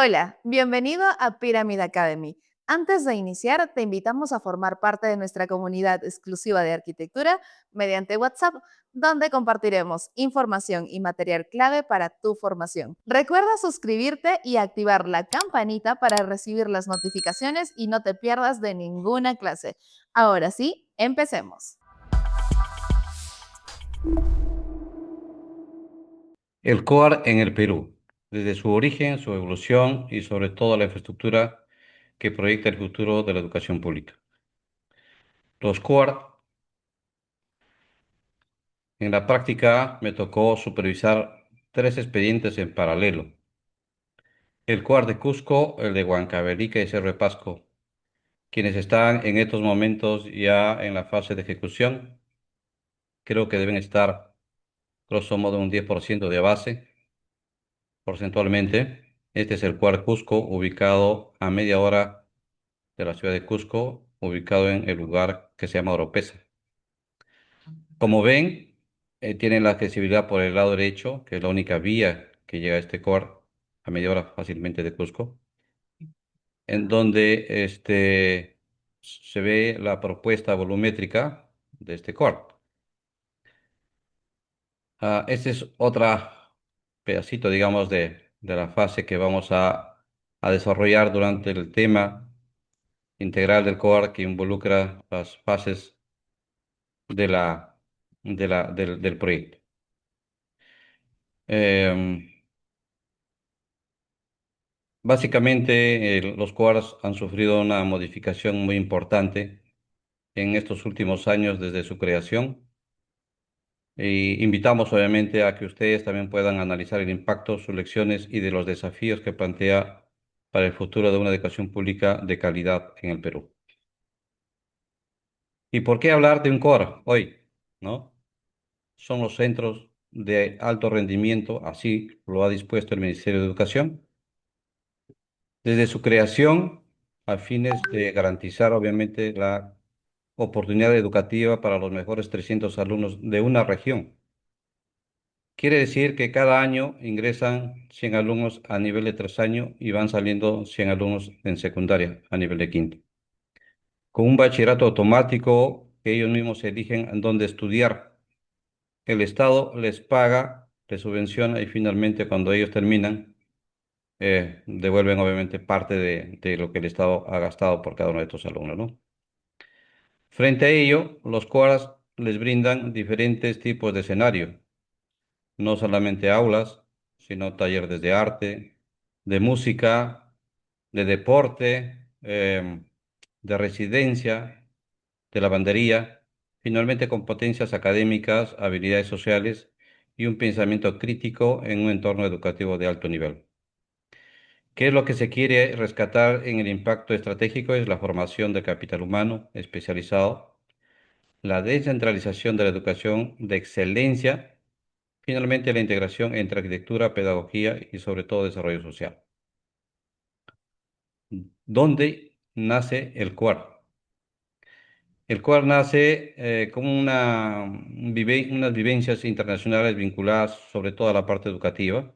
Hola, bienvenido a Pyramid Academy. Antes de iniciar, te invitamos a formar parte de nuestra comunidad exclusiva de arquitectura mediante WhatsApp, donde compartiremos información y material clave para tu formación. Recuerda suscribirte y activar la campanita para recibir las notificaciones y no te pierdas de ninguna clase. Ahora sí, empecemos. El COAR en el Perú, desde su origen, su evolución y sobre todo la infraestructura que proyecta el futuro de la educación pública. Los COAR, en la práctica me tocó supervisar tres expedientes en paralelo. El COAR de Cusco, el de Huancavelica y Cerro de Pasco, quienes están en estos momentos ya en la fase de ejecución, creo que deben estar grosso modo un 10% de base, porcentualmente. Este es el COAR Cusco, ubicado a media hora de la ciudad de Cusco, ubicado en el lugar que se llama Oropesa. Como ven, tienen la accesibilidad por el lado derecho, que es la única vía que llega a este core a media hora fácilmente de Cusco, en donde se ve la propuesta volumétrica de este core. Este es otro pedacito, digamos, de la fase que vamos a desarrollar durante el tema integral del core que involucra las fases de del proyecto. Em, Básicamente, los COARs han sufrido una modificación muy importante en estos últimos años desde su creación. Y invitamos obviamente a que ustedes también puedan analizar el impacto, sus lecciones y de los desafíos que plantea para el futuro de una educación pública de calidad en el Perú. ¿Y por qué hablar de un COAR hoy? ¿No? Son los centros de alto rendimiento, así lo ha dispuesto el Ministerio de Educación desde su creación a fines de garantizar obviamente la oportunidad educativa para los mejores 300 alumnos de una región. Quiere decir que cada año ingresan 100 alumnos a nivel de 3 años y van saliendo 100 alumnos en secundaria a nivel de quinto. Con un bachillerato automático que ellos mismos eligen en dónde estudiar. El Estado les paga, les subvenciona y finalmente cuando ellos terminan, devuelven obviamente parte de lo que el Estado ha gastado por cada uno de estos alumnos, ¿no? Frente a ello, los COAS les brindan diferentes tipos de escenario, no solamente aulas, sino talleres de arte, de música, de deporte, de residencia, de lavandería, finalmente competencias académicas, habilidades sociales y un pensamiento crítico en un entorno educativo de alto nivel. ¿Qué es lo que se quiere rescatar en el impacto estratégico? Es la formación de capital humano especializado, la descentralización de la educación de excelencia, finalmente la integración entre arquitectura, pedagogía y sobre todo desarrollo social. ¿Dónde nace el CUAR? El CUAR nace como unas vivencias internacionales vinculadas sobre todo a la parte educativa.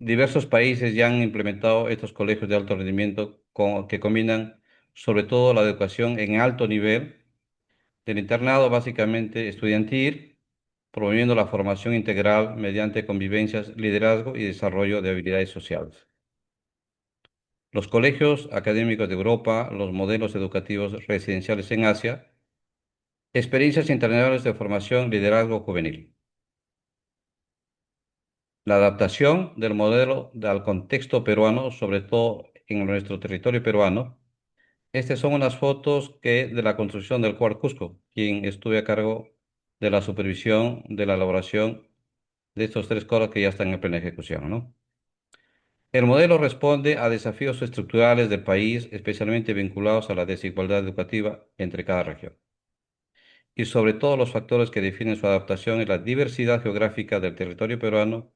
Diversos países ya han implementado estos colegios de alto rendimiento que combinan sobre todo la educación en alto nivel del internado básicamente estudiantil, promoviendo la formación integral mediante convivencias, liderazgo y desarrollo de habilidades sociales. Los colegios académicos de Europa, los modelos educativos residenciales en Asia, experiencias internacionales de formación, liderazgo juvenil. La adaptación del modelo al contexto peruano, sobre todo en nuestro territorio peruano. Estas son unas fotos de la construcción del Cuart Cusco, quien estuve a cargo de la supervisión de la elaboración de estos tres coros que ya están en plena ejecución, ¿no? El modelo responde a desafíos estructurales del país, especialmente vinculados a la desigualdad educativa entre cada región. Y sobre todo los factores que definen su adaptación es la diversidad geográfica del territorio peruano,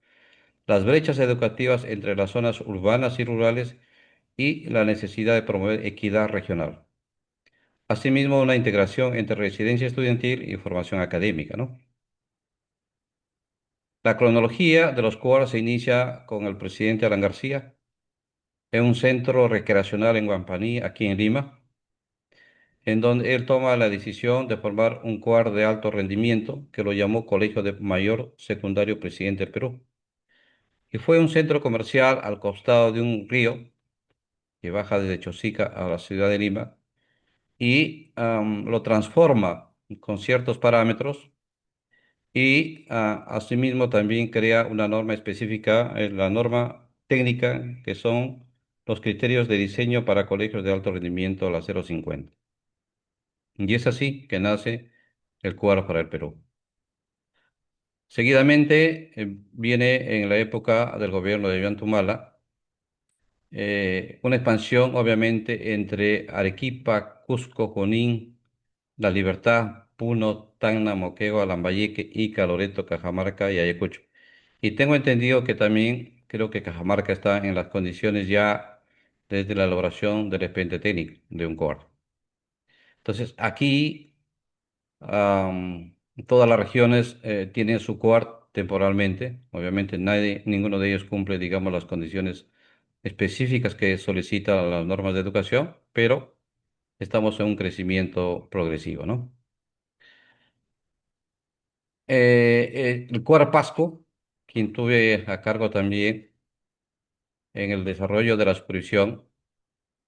las brechas educativas entre las zonas urbanas y rurales y la necesidad de promover equidad regional. Asimismo, una integración entre residencia estudiantil y formación académica, ¿no? La cronología de los COAR se inicia con el presidente Alan García, en un centro recreacional en Guampaní, aquí en Lima, en donde él toma la decisión de formar un CUAR de alto rendimiento que lo llamó Colegio de Mayor Secundario Presidente del Perú. Y fue un centro comercial al costado de un río que baja desde Chosica a la ciudad de Lima y lo transforma con ciertos parámetros y asimismo también crea una norma específica, la norma técnica, que son los criterios de diseño para colegios de alto rendimiento, la 050. Y es así que nace el Cuadro para el Perú. Seguidamente viene en la época del gobierno de Ollanta una expansión obviamente entre Arequipa, Cusco, Junín, La Libertad, Puno, Tacna, Moquegua, Lambayeque, Ica, Loreto, Cajamarca y Ayacucho. Y tengo entendido que también creo que Cajamarca está en las condiciones ya desde la elaboración del expediente técnico de un COR. Entonces, aquí todas las regiones tienen su COAR temporalmente. Obviamente, ninguno de ellos cumple, digamos, las condiciones específicas que solicitan las normas de educación, pero estamos en un crecimiento progresivo, ¿no? El COAR Pasco, quien tuve a cargo también en el desarrollo de la supervisión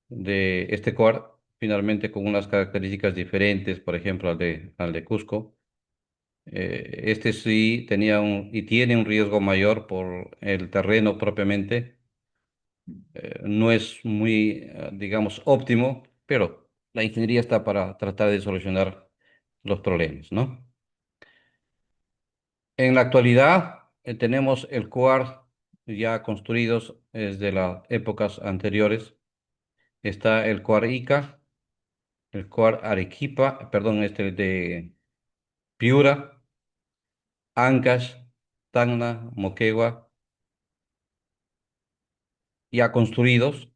de este COAR, finalmente con unas características diferentes, por ejemplo, al de Cusco. Este sí tenía y tiene un riesgo mayor por el terreno propiamente. No es muy, digamos, óptimo, pero la ingeniería está para tratar de solucionar los problemas, ¿no? En la actualidad tenemos el CUAR ya construidos desde las épocas anteriores. Está el CUAR Ica, el CUAR Arequipa, perdón, este de Piura, Ancash, Tacna, Moquegua, ya construidos.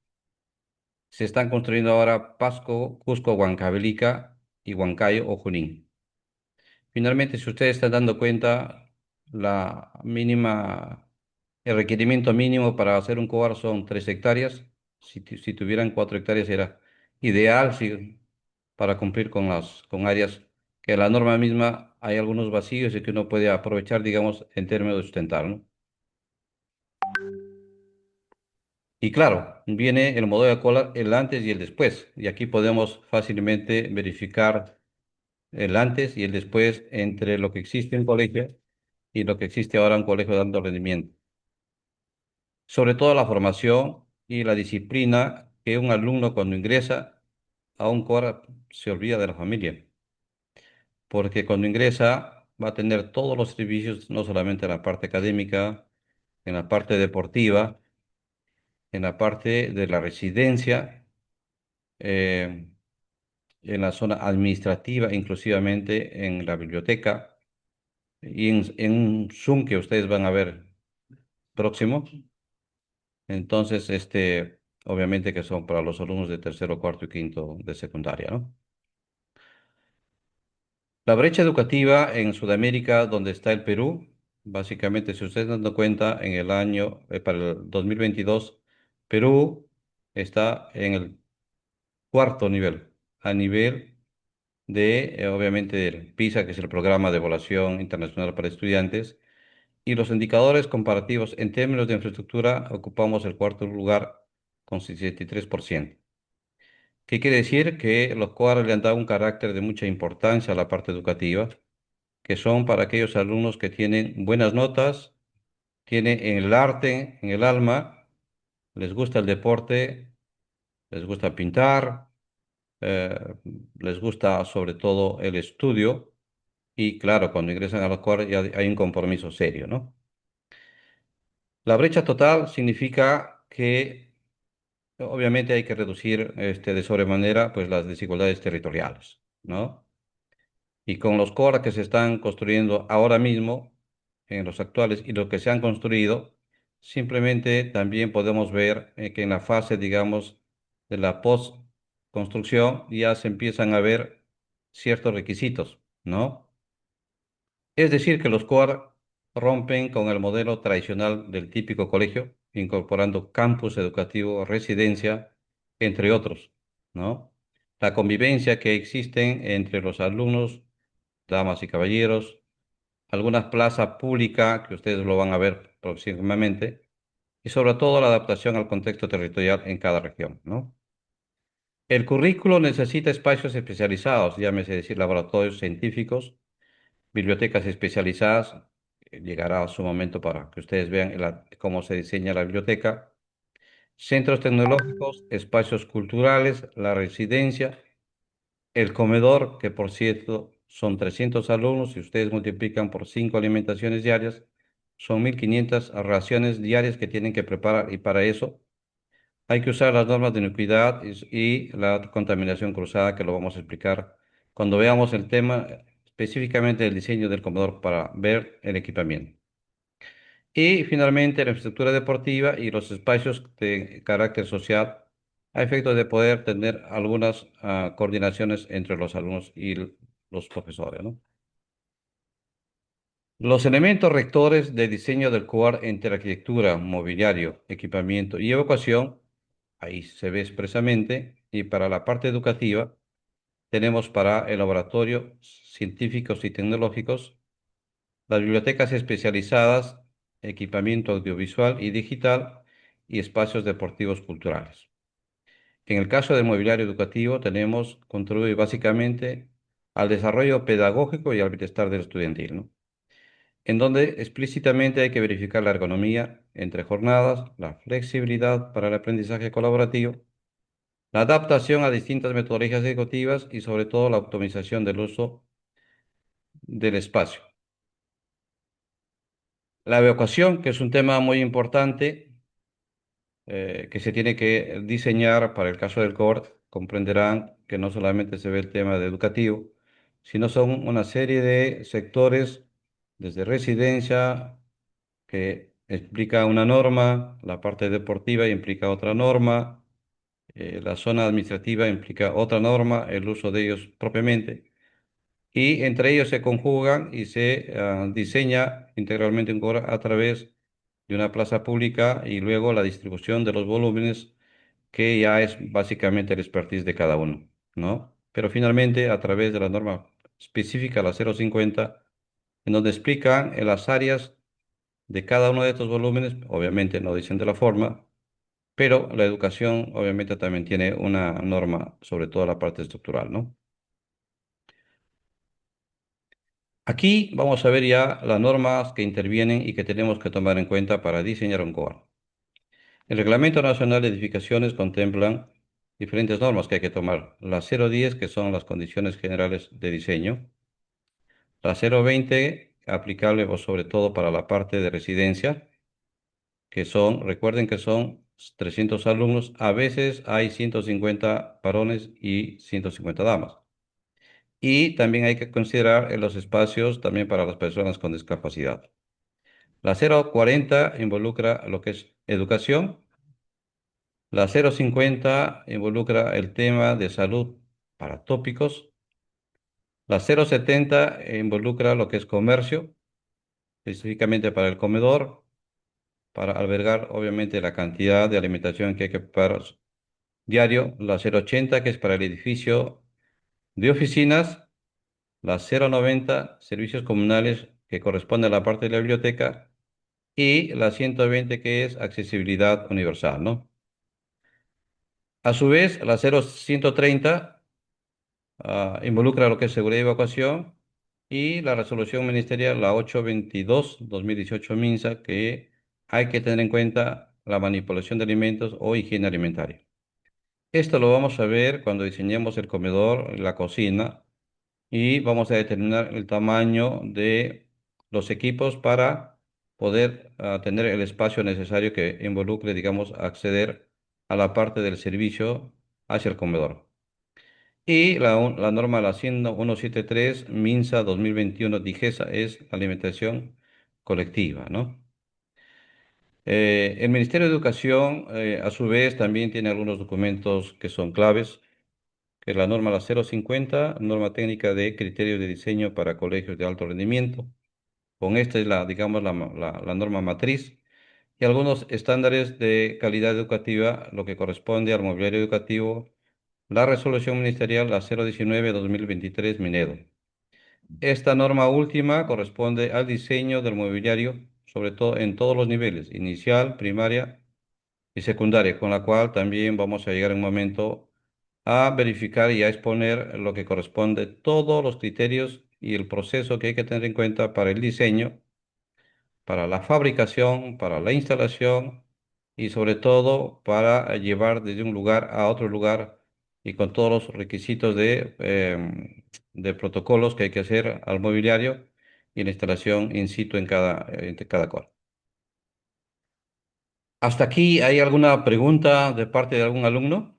Se están construyendo ahora Pasco, Cusco, Huancavelica y Huancayo o Junín. Finalmente, si ustedes están dando cuenta, la mínima, el requerimiento mínimo para hacer un cobar son 3 hectáreas. Si tuvieran 4 hectáreas era ideal para cumplir con áreas que la norma misma hay algunos vacíos y que uno puede aprovechar, digamos, en términos de sustentar, ¿no? Y claro, viene el modelo de cola, el antes y el después. Y aquí podemos fácilmente verificar el antes y el después entre lo que existe en colegio y lo que existe ahora en colegio de alto rendimiento. Sobre todo la formación y la disciplina que un alumno cuando ingresa a un COR se olvida de la familia, porque cuando ingresa va a tener todos los servicios, no solamente en la parte académica, en la parte deportiva, en la parte de la residencia, eh, en la zona administrativa, inclusivamente en la biblioteca y en un Zoom que ustedes van a ver próximo. Entonces, obviamente que son para los alumnos de tercero, cuarto y quinto de secundaria, ¿no? La brecha educativa en Sudamérica, donde está el Perú, básicamente, si ustedes se dan cuenta, en el año, para el 2022, Perú está en el cuarto nivel, a nivel de, obviamente, del PISA, que es el Programa de Evaluación Internacional para Estudiantes, y los indicadores comparativos en términos de infraestructura ocupamos el cuarto lugar con 63%. ¿Qué quiere decir? Que los COAR le han dado un carácter de mucha importancia a la parte educativa, que son para aquellos alumnos que tienen buenas notas, tienen en el arte, en el alma, les gusta el deporte, les gusta pintar, eh, les gusta sobre todo el estudio y claro, cuando ingresan a los COAR ya hay un compromiso serio, ¿no? La brecha total significa que obviamente hay que reducir de sobremanera pues, las desigualdades territoriales, ¿no? Y con los CORA que se están construyendo ahora mismo, en los actuales, y los que se han construido, simplemente también podemos ver que en la fase, digamos, de la post-construcción ya se empiezan a ver ciertos requisitos, ¿no? Es decir, que los COR rompen con el modelo tradicional del típico colegio, incorporando campus educativo, residencia, entre otros, ¿no? La convivencia que existen entre los alumnos, damas y caballeros, algunas plazas públicas que ustedes lo van a ver próximamente, y sobre todo la adaptación al contexto territorial en cada región, ¿no? El currículo necesita espacios especializados, llámese decir laboratorios científicos, bibliotecas especializadas, llegará su momento para que ustedes vean cómo se diseña la biblioteca, centros tecnológicos, espacios culturales, la residencia, el comedor, que por cierto son 300 alumnos, si ustedes multiplican por 5 alimentaciones diarias, son 1.500 raciones diarias que tienen que preparar y para eso hay que usar las normas de inocuidad y la contaminación cruzada, que lo vamos a explicar cuando veamos el tema específicamente del diseño del comedor para ver el equipamiento. Y finalmente la infraestructura deportiva y los espacios de carácter social a efectos de poder tener algunas coordinaciones entre los alumnos y los profesores, ¿no? Los elementos rectores de diseño del CUAR entre arquitectura, mobiliario, equipamiento y evacuación, ahí se ve expresamente, y para la parte educativa tenemos para el laboratorio científicos y tecnológicos, las bibliotecas especializadas, equipamiento audiovisual y digital y espacios deportivos culturales. En el caso del mobiliario educativo tenemos, contribuye básicamente al desarrollo pedagógico y al bienestar del estudiantil, ¿no? En donde explícitamente hay que verificar la ergonomía entre jornadas, la flexibilidad para el aprendizaje colaborativo, la adaptación a distintas metodologías ejecutivas y sobre todo la optimización del uso del espacio. La evacuación, que es un tema muy importante, que se tiene que diseñar para el caso del core, comprenderán que no solamente se ve el tema de educativo, sino son una serie de sectores, desde residencia, que explica una norma, la parte deportiva implica otra norma, la zona administrativa implica otra norma, el uso de ellos propiamente, y entre ellos se conjugan y se diseña integralmente un core a través de una plaza pública y luego la distribución de los volúmenes, que ya es básicamente el expertise de cada uno, ¿no? Pero finalmente, a través de la norma específica, la 050, en donde explican en las áreas de cada uno de estos volúmenes, obviamente no dicen de la forma, pero la educación obviamente también tiene una norma sobre toda la parte estructural, ¿no? Aquí vamos a ver ya las normas que intervienen y que tenemos que tomar en cuenta para diseñar un core. El Reglamento Nacional de Edificaciones contemplan diferentes normas que hay que tomar. La 010, que son las condiciones generales de diseño. La 020, aplicable o sobre todo para la parte de residencia, que son, recuerden que son 300 alumnos, a veces hay 150 varones y 150 damas. Y también hay que considerar en los espacios también para las personas con discapacidad. La 040 involucra lo que es educación. La 050 involucra el tema de salud para tópicos. La 070 involucra lo que es comercio, específicamente para el comedor, para albergar obviamente la cantidad de alimentación que hay que preparar diario. La 080 que es para el edificio de oficinas. La 090 servicios comunales, que corresponde a la parte de la biblioteca. Y la 120 que es accesibilidad universal, ¿no? A su vez, la 0130 involucra lo que es seguridad y evacuación, y la resolución ministerial, la 822/2018 MINSA, que hay que tener en cuenta la manipulación de alimentos o higiene alimentaria. Esto lo vamos a ver cuando diseñemos el comedor, la cocina, y vamos a determinar el tamaño de los equipos para poder tener el espacio necesario que involucre, digamos, acceder a la parte del servicio hacia el comedor. Y la norma, la 173 MINSA 2021 DIGESA, es alimentación colectiva, ¿no? El Ministerio de Educación, a su vez, también tiene algunos documentos que son claves, que es la norma la 050, norma técnica de criterios de diseño para colegios de alto rendimiento. Con esta es la, digamos, la norma matriz. y algunos estándares de calidad educativa, lo que corresponde al mobiliario educativo, la resolución ministerial la 019-2023 Minedo. Esta norma última corresponde al diseño del mobiliario, sobre todo en todos los niveles, inicial, primaria y secundaria, con la cual también vamos a llegar en un momento a verificar y a exponer lo que corresponde, todos los criterios y el proceso que hay que tener en cuenta para el diseño, para la fabricación, para la instalación y sobre todo para llevar desde un lugar a otro lugar y con todos los requisitos de protocolos que hay que hacer al mobiliario y la instalación in situ en cada cual. ¿Hasta aquí hay alguna pregunta de parte de algún alumno?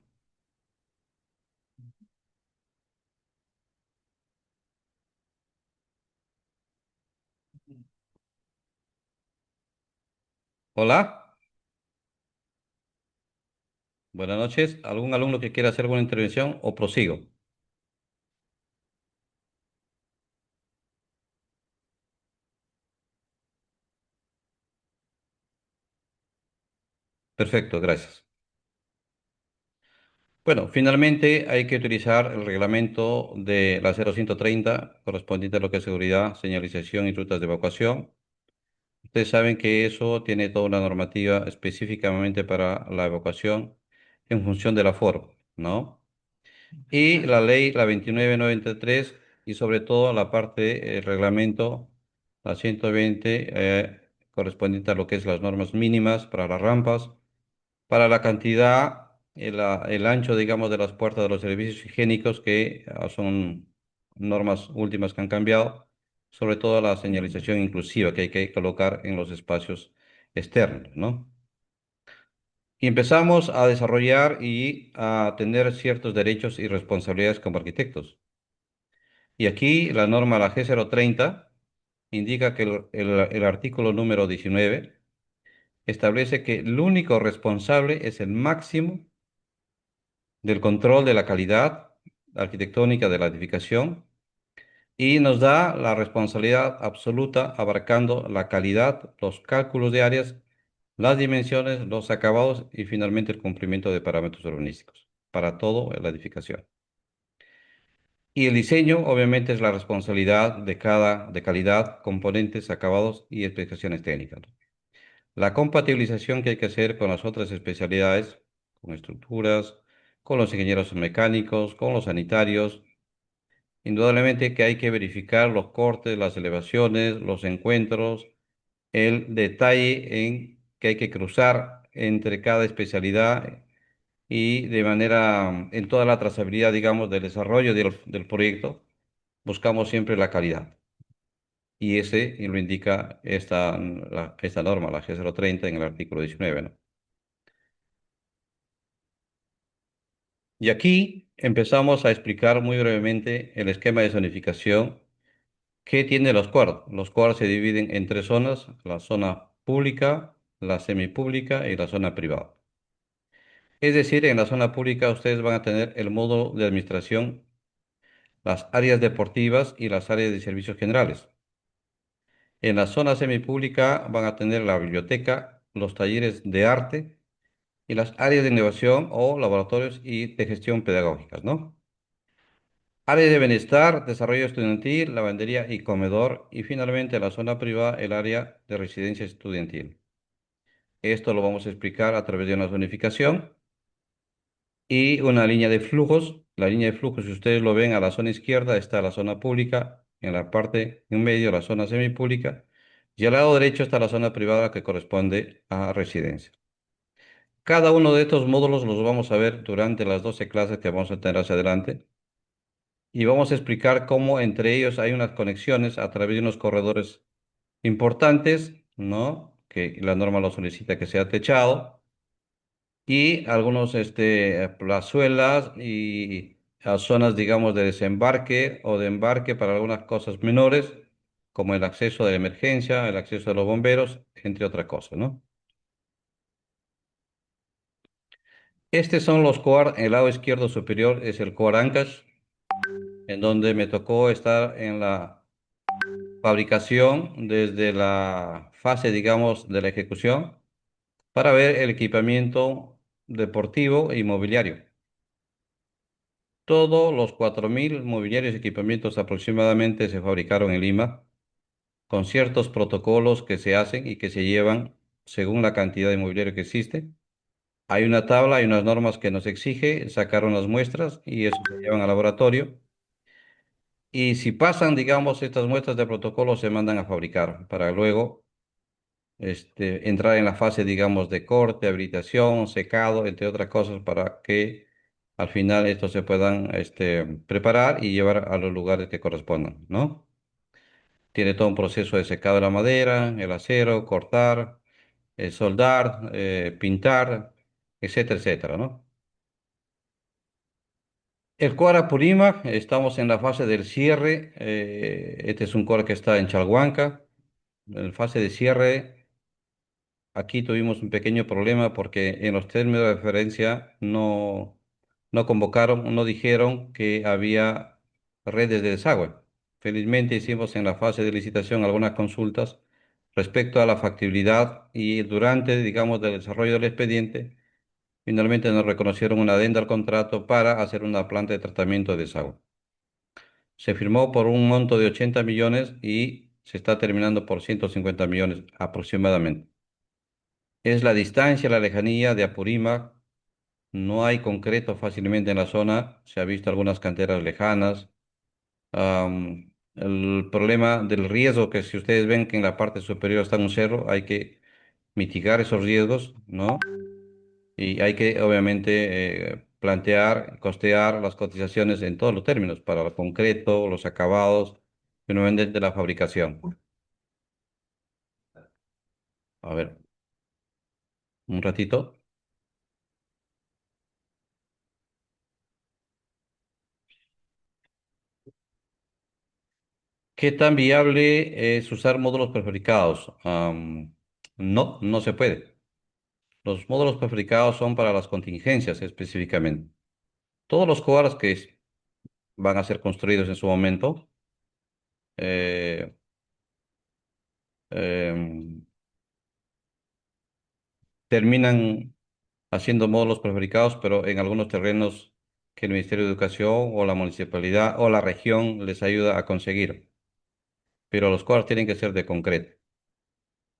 Hola, buenas noches. ¿Algún alumno que quiera hacer alguna intervención o prosigo? Perfecto, gracias. Bueno, finalmente hay que utilizar el reglamento de la 0130 correspondiente a lo que es seguridad, señalización y rutas de evacuación. Ustedes saben que eso tiene toda una normativa específicamente para la evacuación en función del aforo, ¿no? Y la ley, la 2993 y sobre todo la parte, el reglamento, la 120, correspondiente a lo que es las normas mínimas para las rampas, para la cantidad, el ancho, digamos, de las puertas de los servicios higiénicos, que son normas últimas que han cambiado, sobre todo la señalización inclusiva que hay que colocar en los espacios externos, ¿no? Y empezamos a desarrollar y a tener ciertos derechos y responsabilidades como arquitectos. Y aquí la norma, la G030, indica que el artículo número 19 establece que el único responsable es el máximo del control de la calidad arquitectónica de la edificación y nos da la responsabilidad absoluta abarcando la calidad, los cálculos de áreas, las dimensiones, los acabados y finalmente el cumplimiento de parámetros urbanísticos para toda la edificación. Y el diseño, obviamente, es la responsabilidad de calidad, componentes, acabados y especificaciones técnicas, ¿no? La compatibilización que hay que hacer con las otras especialidades, con estructuras, con los ingenieros mecánicos, con los sanitarios. Indudablemente que hay que verificar los cortes, las elevaciones, los encuentros, el detalle en que hay que cruzar entre cada especialidad y de manera, en toda la trazabilidad, digamos, del desarrollo del proyecto, buscamos siempre la calidad. Y ese lo indica esta norma, la G030, en el artículo 19, ¿no? Y aquí empezamos a explicar muy brevemente el esquema de zonificación que tiene los QUAR. Los QUAR se dividen en tres zonas: la zona pública, la semipública y la zona privada. Es decir, en la zona pública ustedes van a tener el módulo de administración, las áreas deportivas y las áreas de servicios generales. En la zona semipública van a tener la biblioteca, los talleres de arte y las áreas de innovación o laboratorios y de gestión pedagógicas, ¿no? Área de bienestar, desarrollo estudiantil, lavandería y comedor. Y finalmente la zona privada, el área de residencia estudiantil. Esto lo vamos a explicar a través de una zonificación y una línea de flujos. La línea de flujos, si ustedes lo ven, a la zona izquierda está la zona pública, en la parte en medio la zona semipública y al lado derecho está la zona privada que corresponde a residencia. Cada uno de estos módulos los vamos a ver durante las 12 clases que vamos a tener hacia adelante y vamos a explicar cómo entre ellos hay unas conexiones a través de unos corredores importantes, ¿no? Que la norma lo solicita que sea techado y algunos plazuelas y zonas, digamos, de desembarque o de embarque para algunas cosas menores, como el acceso de emergencia, el acceso de los bomberos, entre otras cosas, ¿no? Estos son los COAR. El lado izquierdo superior es el COAR Ancash, en donde me tocó estar en la fabricación desde la fase, digamos, de la ejecución. para ver el equipamiento deportivo e inmobiliario. Todos los 4.000 mobiliarios y equipamientos aproximadamente se fabricaron en Lima, con ciertos protocolos que se hacen y que se llevan según la cantidad de mobiliario que existe. Hay una tabla, hay unas normas que nos exige sacar unas muestras y eso se llevan al laboratorio. Y si pasan, digamos, estas muestras de protocolo, se mandan a fabricar para luego entrar en la fase, digamos, de corte, habilitación, secado, entre otras cosas, para que al final estos se puedan preparar y llevar a los lugares que correspondan, ¿no? Tiene todo un proceso de secado de la madera, el acero, cortar, soldar, pintar, etcétera, etcétera, ¿no? El Cuara Apurímac, estamos en la fase del cierre. Este es un Cuara que está en Chalhuanca. En la fase de cierre, aquí tuvimos un pequeño problema porque en los términos de referencia no convocaron, no dijeron que había redes de desagüe. Felizmente hicimos en la fase de licitación algunas consultas respecto a la factibilidad y durante, digamos, del desarrollo del expediente, finalmente nos reconocieron una adenda al contrato para hacer una planta de tratamiento de desagüe. Se firmó por un monto de 80 millones y se está terminando por 150 millones aproximadamente. Es la distancia, la lejanía de Apurímac. No hay concreto fácilmente en la zona. Se ha visto algunas canteras lejanas. El problema del riesgo, que si ustedes ven que en la parte superior está un cerro, hay que mitigar esos riesgos, ¿no? Y hay que, obviamente, plantear, costear las cotizaciones en todos los términos, para el concreto, los acabados, finalmente de la fabricación. A ver, un ratito. ¿Qué tan viable es usar módulos prefabricados? No se puede. Los módulos prefabricados son para las contingencias específicamente. Todos los COARs que van a ser construidos en su momento eh, em, terminan haciendo módulos prefabricados, pero en algunos terrenos que el Ministerio de Educación o la municipalidad o la región les ayuda a conseguir. Pero los COARs tienen que ser de concreto.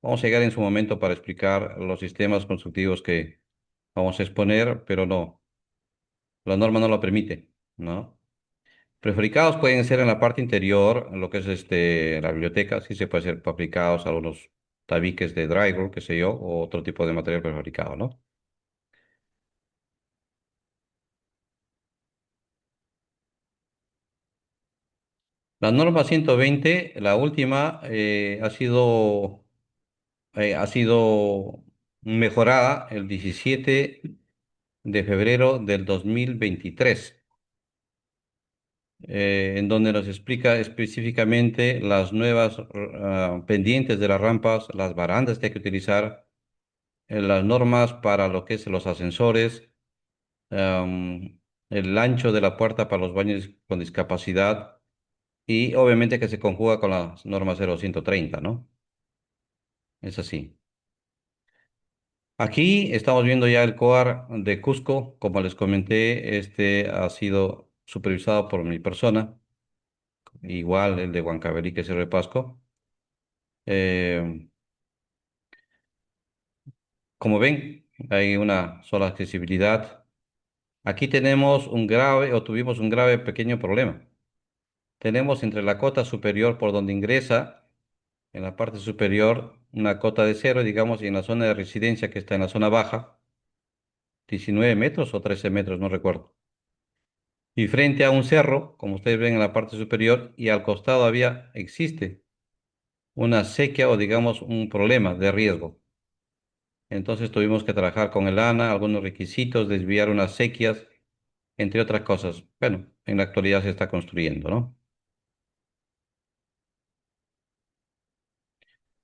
Vamos a llegar en su momento para explicar los sistemas constructivos que vamos a exponer, pero no, la norma no lo permite, ¿no? Prefabricados pueden ser en la parte interior, en lo que es la biblioteca, sí se puede ser fabricados algunos tabiques de drywall, qué sé yo, o otro tipo de material prefabricado, ¿no? La norma 120, la última, ha sido mejorada el 17 de febrero del 2023, en donde nos explica específicamente las nuevas pendientes de las rampas, las barandas que hay que utilizar, las normas para lo que es los ascensores, am, el ancho de la puerta para los baños con discapacidad y obviamente que se conjuga con las normas 0130, ¿no? Es así. Aquí estamos viendo ya el COAR de Cusco. Como les comenté, este ha sido supervisado por mi persona, igual el de Huancavelica y Cerro de Pasco. Eh, Como ven, hay una sola accesibilidad. Aquí tenemos un grave, o tuvimos un grave pequeño problema. Tenemos entre la cota superior por donde ingresa, en la parte superior, una cota de cero, digamos, y en la zona de residencia que está en la zona baja, 19 metros o 13 metros, no recuerdo. Y frente a un cerro, como ustedes ven en la parte superior, y al costado existe una sequía o digamos un problema de riesgo. Entonces tuvimos que trabajar con el ANA, algunos requisitos, desviar unas sequías, entre otras cosas. Bueno, en la actualidad se está construyendo, ¿no?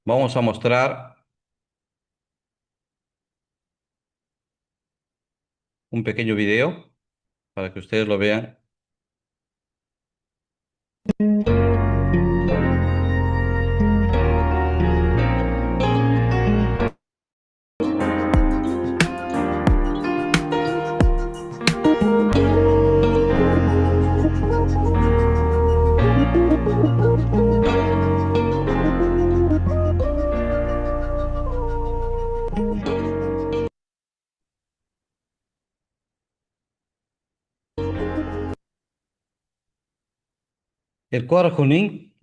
Vamos a mostrar un pequeño video para que ustedes lo vean. El Cuadro Junín,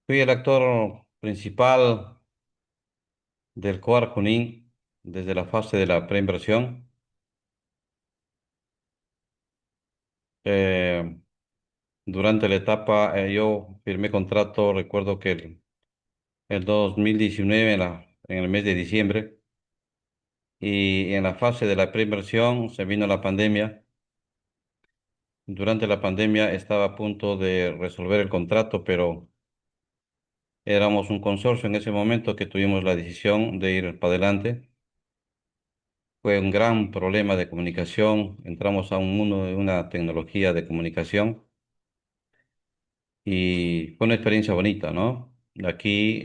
fui el actor principal del Cuadro Junín desde la fase de la preinversión. Eh, Durante la etapa, yo firmé contrato, recuerdo que el 2019, en el mes de diciembre, y en la fase de la preinversión se vino la pandemia. Durante la pandemia estaba a punto de resolver el contrato, pero éramos un consorcio en ese momento que tuvimos la decisión de ir para adelante. Fue un gran problema de comunicación. Entramos a un mundo de una tecnología de comunicación y fue una experiencia bonita, ¿no? Aquí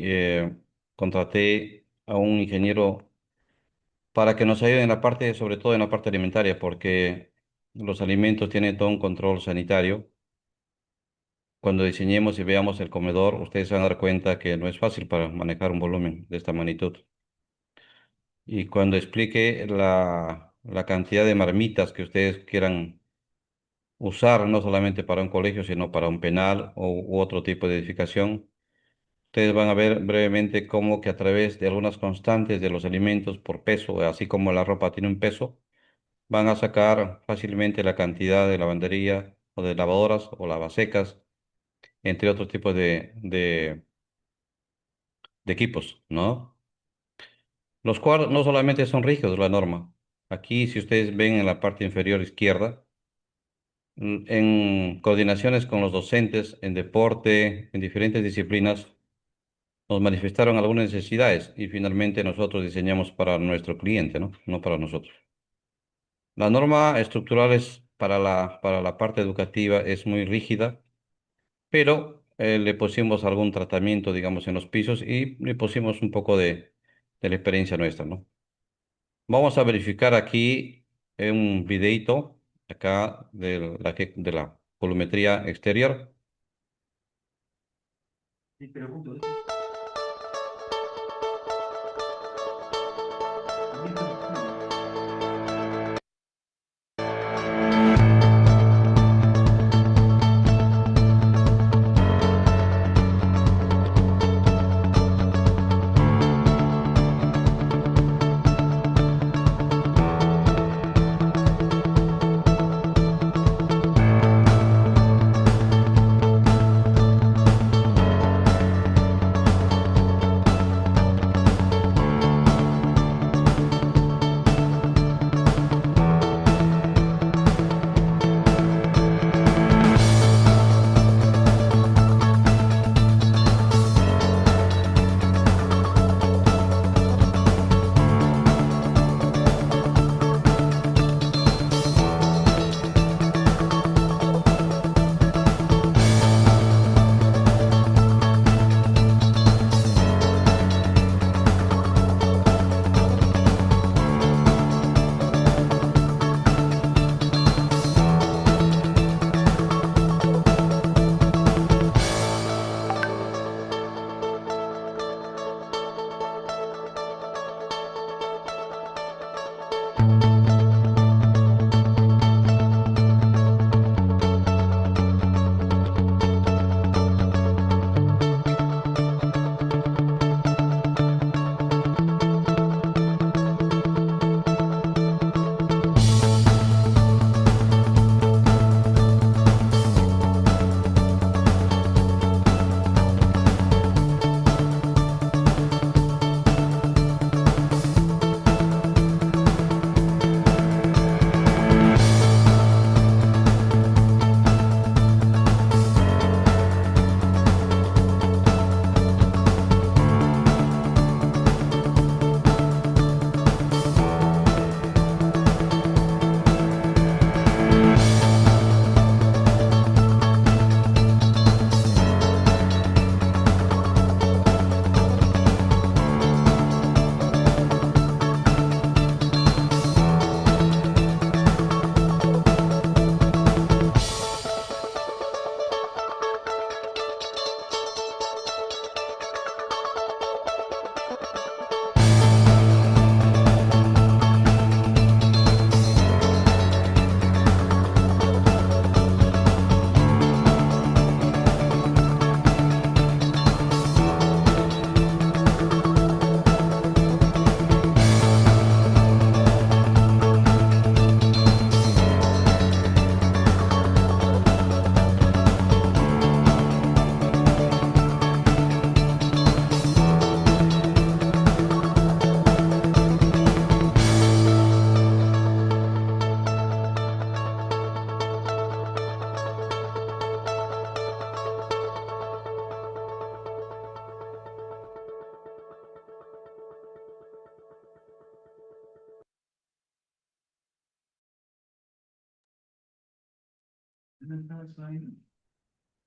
contraté a un ingeniero para que nos ayude en la parte, sobre todo en la parte alimentaria, porque los alimentos tienen todo un control sanitario. Cuando diseñemos y veamos el comedor, ustedes se van a dar cuenta que no es fácil para manejar un volumen de esta magnitud. Y cuando explique la cantidad de marmitas que ustedes quieran usar, no solamente para un colegio, sino para un penal u otro tipo de edificación, ustedes van a ver brevemente cómo que a través de algunas constantes de los alimentos por peso, así como la ropa tiene un peso, van a sacar fácilmente la cantidad de lavandería o de lavadoras o lavasecas, entre otros tipos de equipos, ¿no? Los cuales no solamente son rígidos, la norma. Aquí, si ustedes ven en la parte inferior izquierda, en coordinaciones con los docentes en deporte, en diferentes disciplinas, nos manifestaron algunas necesidades y finalmente nosotros diseñamos para nuestro cliente, ¿no? No para nosotros. La norma estructural es para la parte educativa es muy rígida, pero le pusimos algún tratamiento, digamos, en los pisos y le pusimos un poco de la experiencia nuestra, ¿no? Vamos a verificar aquí un videito acá de la volumetría exterior.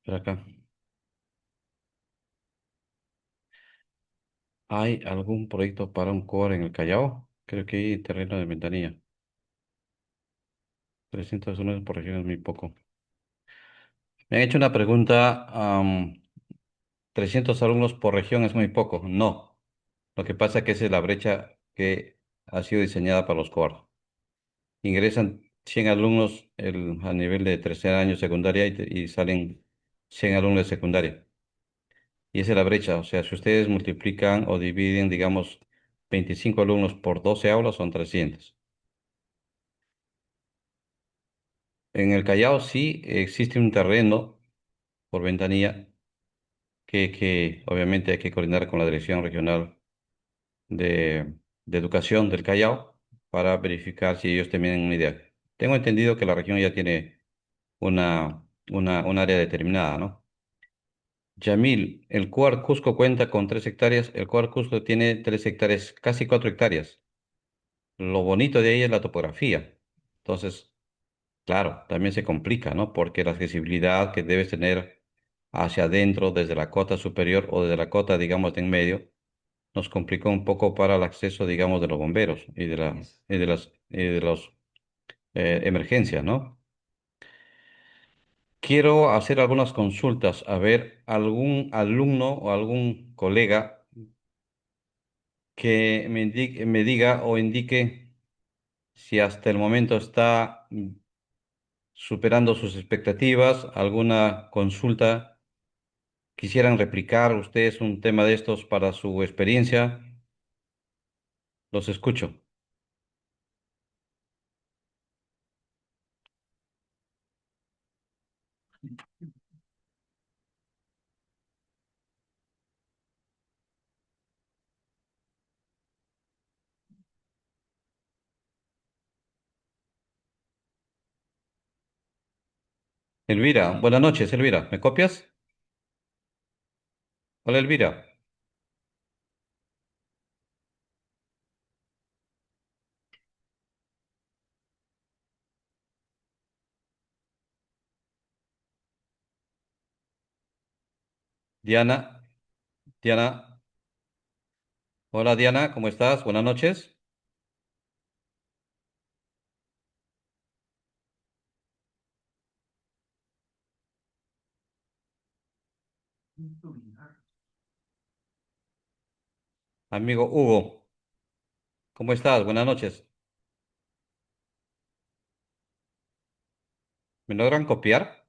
Por acá. ¿Hay algún proyecto para un core en el Callao? Creo que hay terreno de ventanilla. 300 alumnos por región es muy poco. Me han hecho una pregunta. 300 alumnos por región es muy poco. No. Lo que pasa es que esa es la brecha que ha sido diseñada para los core. Ingresan 100 alumnos a nivel de tercer año secundaria y salen 100 alumnos de secundaria. Y esa es la brecha. O sea, si ustedes multiplican o dividen, digamos, 25 alumnos por 12 aulas, son 300. En el Callao sí existe un terreno por ventanilla que obviamente hay que coordinar con la Dirección Regional de Educación del Callao para verificar si ellos tienen una idea. Tengo entendido que la región ya tiene un área determinada, ¿no? Yamil, el CUAR Cusco cuenta con 3 hectáreas. El CUAR Cusco tiene 3 hectáreas, casi 4 hectáreas. Lo bonito de ella es la topografía. Entonces, claro, también se complica, ¿no? Porque la accesibilidad que debes tener hacia adentro, desde la cota superior o desde la cota, digamos, de en medio, nos complicó un poco para el acceso, digamos, de los bomberos y de las emergencias, ¿no? Quiero hacer algunas consultas, a ver, algún alumno o algún colega que me diga o indique si hasta el momento está superando sus expectativas, alguna consulta, quisieran replicar ustedes un tema de estos para su experiencia, los escucho. Elvira, buenas noches, Elvira, ¿me copias? Hola, Elvira. Diana, Diana, hola Diana, ¿cómo estás? Buenas noches. Amigo Hugo, ¿cómo estás? Buenas noches. ¿Me logran copiar?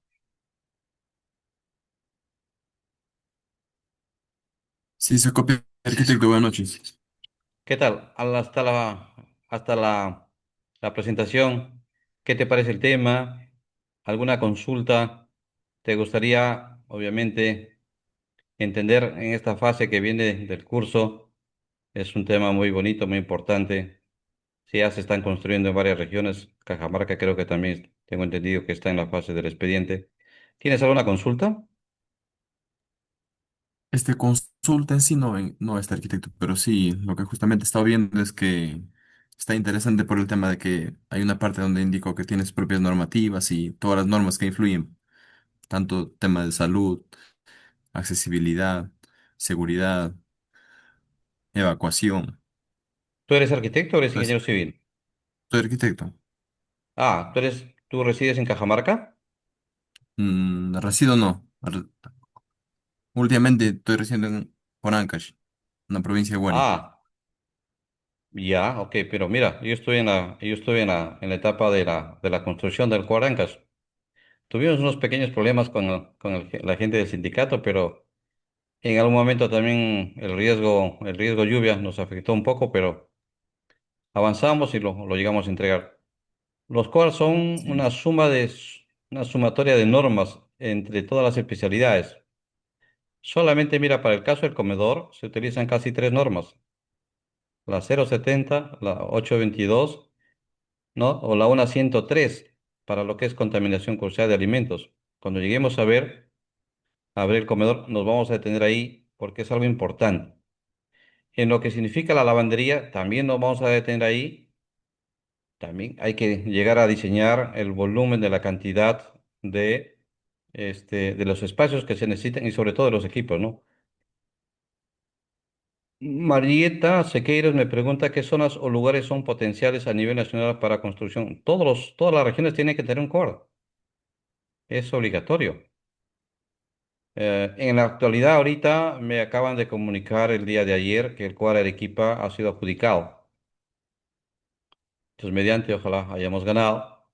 Sí, se copia, arquitecto, buenas noches. ¿Qué tal? Hasta la presentación, ¿qué te parece el tema? ¿Alguna consulta? ¿Te gustaría, obviamente, entender en esta fase que viene del curso? Es un tema muy bonito, muy importante. Sí, ya se están construyendo en varias regiones. Cajamarca creo que también tengo entendido que está en la fase del expediente. ¿Tienes alguna consulta? Consulta en sí no está arquitecto, pero sí, lo que justamente he estado viendo es que está interesante por el tema de que hay una parte donde indicó que tienes propias normativas y todas las normas que influyen, tanto tema de salud, accesibilidad, seguridad, evacuación. ¿Tú eres arquitecto o eres Entonces, ingeniero civil? soy arquitecto. ¿Tú resides en Cajamarca? Resido no. Últimamente estoy residiendo en Ancash, una provincia de Guárico. Ah, ya, ok, pero mira, yo estoy en la etapa de la construcción del Cuarancas. Tuvimos unos pequeños problemas con la gente del sindicato, pero en algún momento también el riesgo lluvia nos afectó un poco, pero avanzamos y lo llegamos a entregar. Los cuales son Sí. una sumatoria de normas entre todas las especialidades. Solamente mira, para el caso del comedor se utilizan casi 3 normas: la 070, la 822, ¿no? O la 103 para lo que es contaminación cruzada de alimentos. Cuando lleguemos a ver el comedor, nos vamos a detener ahí porque es algo importante. En lo que significa la lavandería, también nos vamos a detener ahí. También hay que llegar a diseñar el volumen de la cantidad. de, de los espacios que se necesitan y sobre todo de los equipos, ¿no? Marieta Sequeiros me pregunta qué zonas o lugares son potenciales a nivel nacional para construcción. Todas las regiones tienen que tener un COR, es obligatorio. En la actualidad, ahorita me acaban de comunicar el día de ayer que el COR Arequipa ha sido adjudicado. Entonces, mediante, ojalá hayamos ganado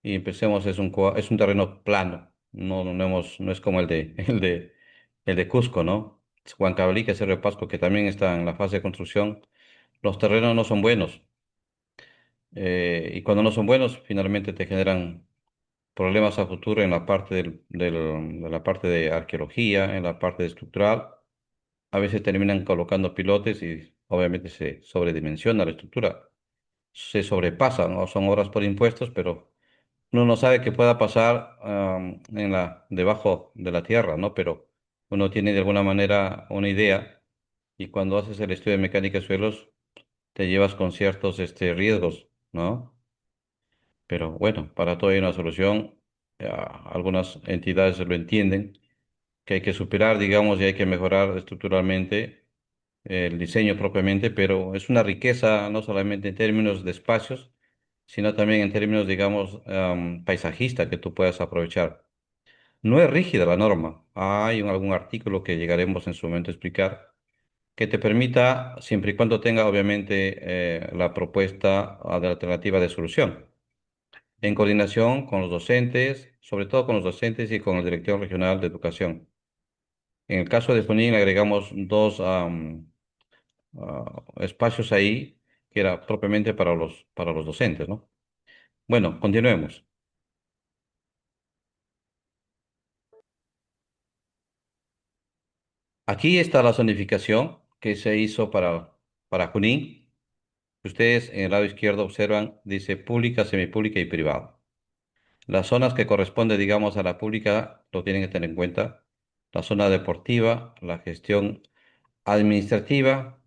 y empecemos, es un terreno plano, no es como el de Cusco, ¿no? Huancavelica, que es Cerro de Pasco, que también está en la fase de construcción. Los terrenos no son buenos. Y cuando no son buenos, finalmente te generan problemas a futuro en la parte de la parte de arqueología, en la parte de estructural. A veces terminan colocando pilotes y obviamente se sobredimensiona la estructura, se sobrepasa, ¿no? Son obras por impuestos, pero uno no sabe qué pueda pasar debajo de la tierra, ¿no? Pero uno tiene de alguna manera una idea y cuando haces el estudio de mecánica de suelos te llevas con ciertos riesgos, ¿no? Pero bueno, para todo hay una solución. Algunas entidades lo entienden, que hay que superar, digamos, y hay que mejorar estructuralmente el diseño propiamente, pero es una riqueza no solamente en términos de espacios, sino también en términos, digamos, paisajista que tú puedas aprovechar. No es rígida la norma. Hay algún artículo que llegaremos en su momento a explicar que te permita, siempre y cuando tenga, obviamente, la propuesta de alternativa de solución en coordinación con los docentes, sobre todo con los docentes y con el director regional de educación. En el caso de Junín le agregamos dos espacios ahí que era propiamente para los docentes, ¿no? Bueno, continuemos. Aquí está la zonificación que se hizo para Junín. Ustedes en el lado izquierdo observan, dice pública, semipública y privada. Las zonas que corresponden, digamos, a la pública lo tienen que tener en cuenta. La zona deportiva, la gestión administrativa,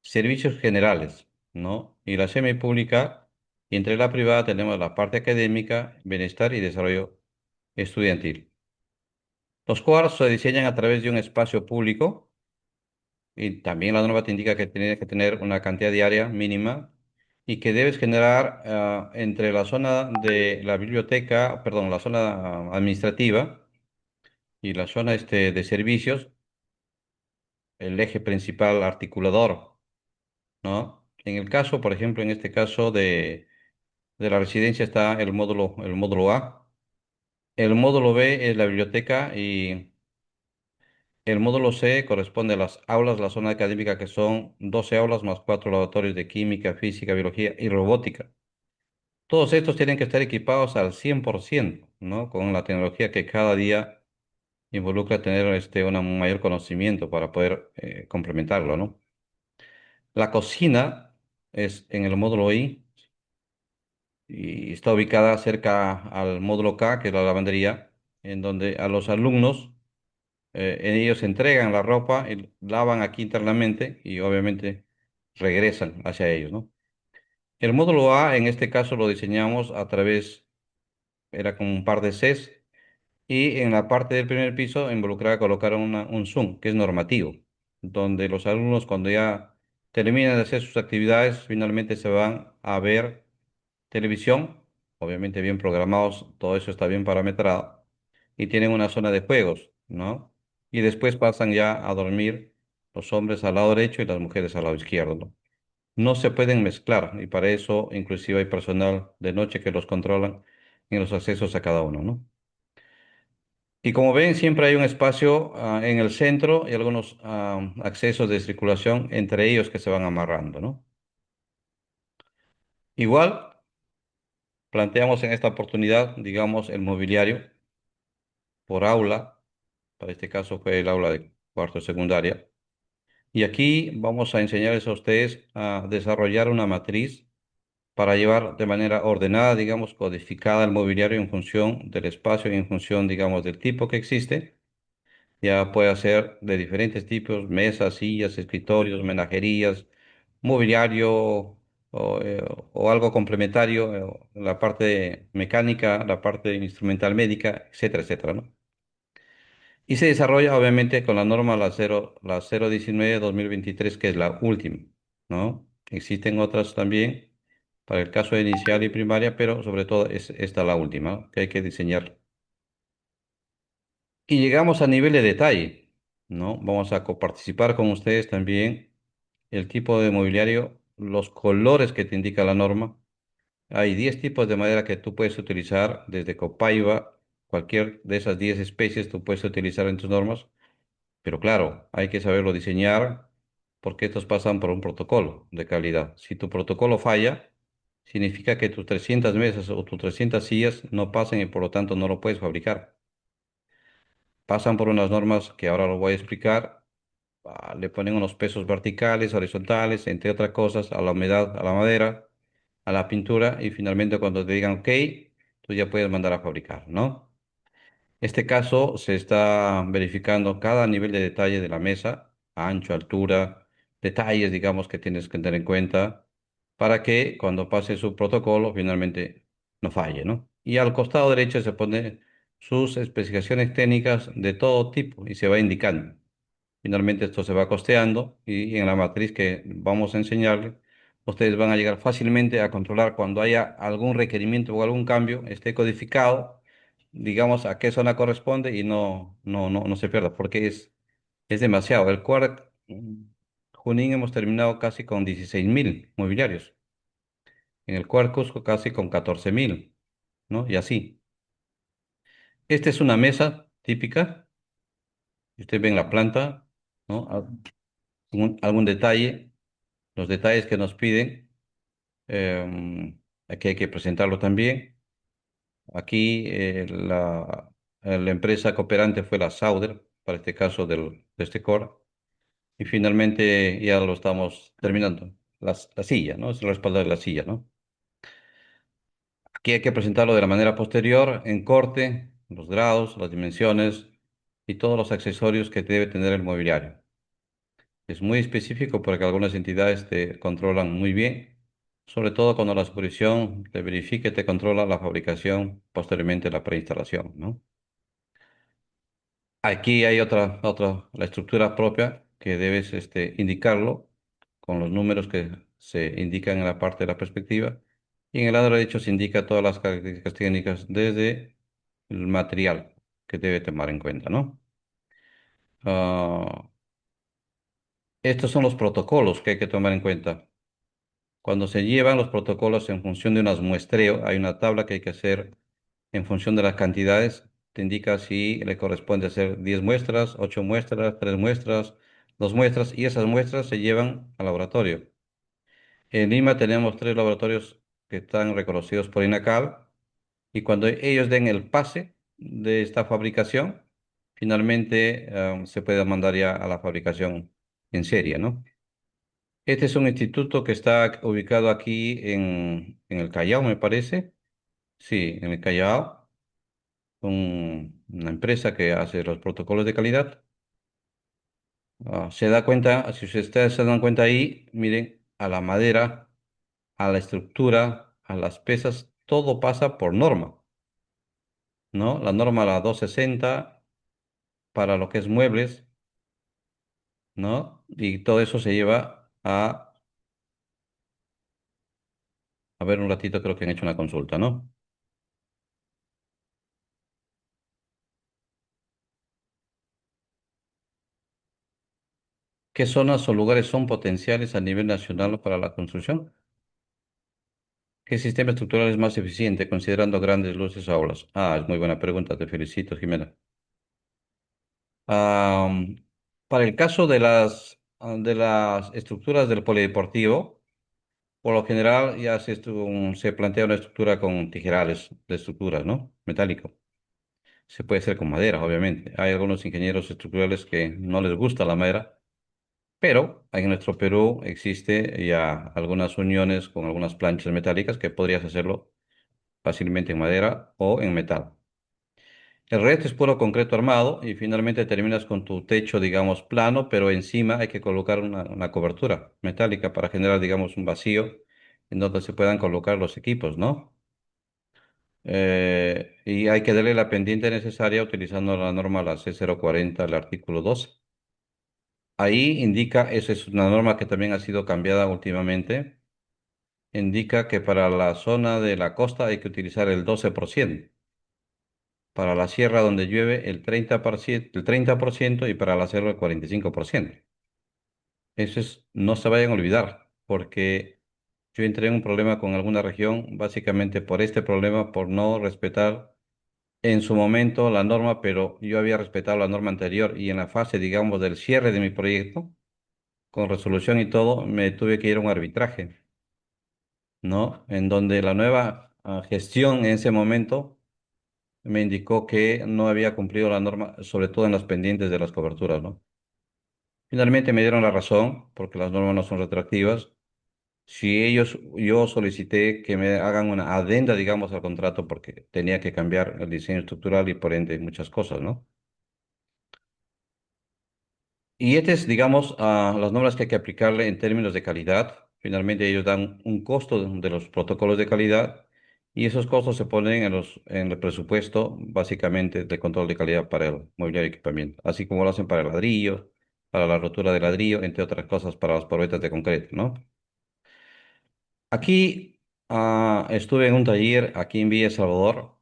servicios generales, ¿no? Y la semipública, y entre la privada tenemos la parte académica, bienestar y desarrollo estudiantil. Los COAR se diseñan a través de un espacio público y también la norma te indica que tienes que tener una cantidad diaria mínima y que debes generar entre la zona de la biblioteca, perdón, la zona administrativa y la zona de servicios, el eje principal articulador, ¿no? En el caso, por ejemplo, en este caso de la residencia está el módulo A. El módulo B es la biblioteca y el módulo C corresponde a las aulas, la zona académica que son 12 aulas más 4 laboratorios de química, física, biología y robótica. Todos estos tienen que estar equipados al 100%, ¿no? Con la tecnología que cada día involucra tener un mayor conocimiento para poder complementarlo, ¿no? La cocina es en el módulo I y está ubicada cerca al módulo K, que es la lavandería, en donde a los alumnos ellos entregan la ropa y lavan aquí internamente y obviamente regresan hacia ellos, ¿no? El módulo A, en este caso, lo diseñamos a través, era como un par de Cs, y en la parte del primer piso involucraba colocar un Zoom, que es normativo, donde los alumnos cuando ya terminan de hacer sus actividades, finalmente se van a ver televisión, obviamente bien programados, todo eso está bien parametrado, y tienen una zona de juegos, ¿no? Y después pasan ya a dormir los hombres al lado derecho y las mujeres al lado izquierdo, ¿no? No se pueden mezclar y para eso inclusive hay personal de noche que los controlan en los accesos a cada uno, ¿no? Y como ven, siempre hay un espacio en el centro y algunos accesos de circulación entre ellos que se van amarrando, ¿no? Igual planteamos en esta oportunidad, digamos, el mobiliario por aula. Para este caso fue el aula de cuarto de secundaria. Y aquí vamos a enseñarles a ustedes a desarrollar una matriz para llevar de manera ordenada, digamos, codificada el mobiliario en función del espacio y en función, digamos, del tipo que existe. Ya puede ser de diferentes tipos, mesas, sillas, escritorios, menajerías, mobiliario o algo complementario, la parte mecánica, la parte instrumental médica, etcétera, etcétera, ¿no? Y se desarrolla obviamente con la norma la 019-2023, que es la última, ¿no? Existen otras también para el caso de inicial y primaria, pero sobre todo es esta la última, ¿no? Que hay que diseñar. Y llegamos a nivel de detalle, ¿no? Vamos a coparticipar con ustedes también el tipo de mobiliario, los colores que te indica la norma. Hay 10 tipos de madera que tú puedes utilizar, desde copaiba, cualquier de esas 10 especies tú puedes utilizar en tus normas, pero claro, hay que saberlo diseñar porque estos pasan por un protocolo de calidad. Si tu protocolo falla, significa que tus 300 mesas o tus 300 sillas no pasan y por lo tanto no lo puedes fabricar. Pasan por unas normas que ahora lo voy a explicar. Le ponen unos pesos verticales, horizontales, entre otras cosas, a la humedad, a la madera, a la pintura y finalmente cuando te digan OK, tú ya puedes mandar a fabricar, ¿no? Este caso se está verificando cada nivel de detalle de la mesa, ancho, altura, detalles, digamos, que tienes que tener en cuenta para que cuando pase su protocolo finalmente no falle, ¿no? Y al costado derecho se pone sus especificaciones técnicas de todo tipo y se va indicando. Finalmente esto se va costeando y en la matriz que vamos a enseñarles, ustedes van a llegar fácilmente a controlar cuando haya algún requerimiento o algún cambio, esté codificado, digamos a qué zona corresponde y no se pierda, porque es demasiado. El Quark Junín hemos terminado casi con 16.000 mobiliarios. En el Quark Cusco casi con 14.000, ¿no? Y así. Esta es una mesa típica. Usted ve en la planta, ¿no? Algún detalle. Los detalles que nos piden, aquí hay que presentarlo también. Aquí la empresa cooperante fue la Sauder, para este caso de este core, y finalmente ya lo estamos terminando. La silla, ¿no? Es el respaldo de la silla, ¿no? Aquí hay que presentarlo de la manera posterior, en corte, los grados, las dimensiones y todos los accesorios que debe tener el mobiliario. Es muy específico porque algunas entidades te controlan muy bien, sobre todo cuando la supervisión te verifique, te controla la fabricación, posteriormente la preinstalación, ¿no? Aquí hay la estructura propia que debes indicarlo con los números que se indican en la parte de la perspectiva. Y en el lado derecho se indica todas las características técnicas desde el material que debe tomar en cuenta, ¿no? Ah, estos son los protocolos que hay que tomar en cuenta. Cuando se llevan los protocolos en función de unas muestreo, hay una tabla que hay que hacer en función de las cantidades. Te indica si le corresponde hacer 10 muestras, 8 muestras, 3 muestras, 2 muestras, y esas muestras se llevan al laboratorio. En Lima tenemos 3 laboratorios que están reconocidos por INACAL, y cuando ellos den el pase de esta fabricación, finalmente se puede mandar ya a la fabricación en serie, ¿no? Este es un instituto que está ubicado aquí en el Callao, me parece. Sí, en el Callao. Una empresa que hace los protocolos de calidad. Se da cuenta, si ustedes se dan cuenta ahí, miren, a la madera, a la estructura, a las pesas, todo pasa por norma, ¿no? La norma, la 260 para lo que es muebles, ¿no? Y todo eso se lleva a ver un ratito, creo que han hecho una consulta, ¿no? ¿Qué zonas o lugares son potenciales a nivel nacional para la construcción? ¿Qué sistema estructural es más eficiente considerando grandes luces o aulas? Ah, es muy buena pregunta, te felicito, Jimena. Am, para el caso de las estructuras del polideportivo, por lo general ya se plantea una estructura con tijerales de estructura, ¿no? Metálico. Se puede hacer con madera, obviamente. Hay algunos ingenieros estructurales que no les gusta la madera, pero en nuestro Perú existe ya algunas uniones con algunas planchas metálicas que podrías hacerlo fácilmente en madera o en metal. El resto es puro concreto armado y finalmente terminas con tu techo, digamos, plano, pero encima hay que colocar una cobertura metálica para generar, digamos, un vacío en donde se puedan colocar los equipos, ¿no? Y hay que darle la pendiente necesaria utilizando la norma la C040, el artículo 12. Ahí indica, esa es una norma que también ha sido cambiada últimamente, indica que para la zona de la costa hay que utilizar el 12%, para la sierra donde llueve el 30% y para la selva el 45%. Eso es, no se vayan a olvidar, porque yo entré en un problema con alguna región, básicamente por este problema, por no respetar en su momento la norma, pero yo había respetado la norma anterior y en la fase, digamos, del cierre de mi proyecto, con resolución y todo, me tuve que ir a un arbitraje, ¿no? En donde la nueva gestión en ese momento me indicó que no había cumplido la norma, sobre todo en las pendientes de las coberturas, ¿no? Finalmente me dieron la razón, porque las normas no son retroactivas. Si ellos, yo solicité que me hagan una adenda, digamos, al contrato, porque tenía que cambiar el diseño estructural y por ende muchas cosas, ¿no? Y este es, digamos, las normas que hay que aplicarle en términos de calidad. Finalmente ellos dan un costo de los protocolos de calidad y esos costos se ponen en el presupuesto, básicamente, de control de calidad para el mobiliario y equipamiento, así como lo hacen para el ladrillo, para la rotura de ladrillo, entre otras cosas, para las probetas de concreto, ¿no? Aquí estuve en un taller aquí en Villa El Salvador,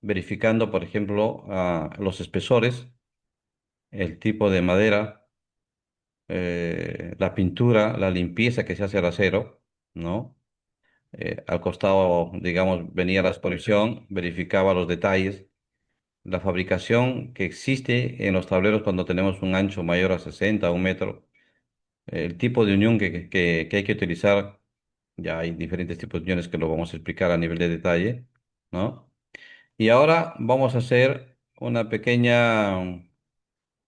verificando, por ejemplo, los espesores, el tipo de madera, la pintura, la limpieza que se hace al acero, ¿no? Al costado, digamos, venía la exposición, verificaba los detalles, la fabricación que existe en los tableros cuando tenemos un ancho mayor a 60, un metro, el tipo de unión que hay que utilizar, ya hay diferentes tipos de uniones que lo vamos a explicar a nivel de detalle, ¿no? Y ahora vamos a hacer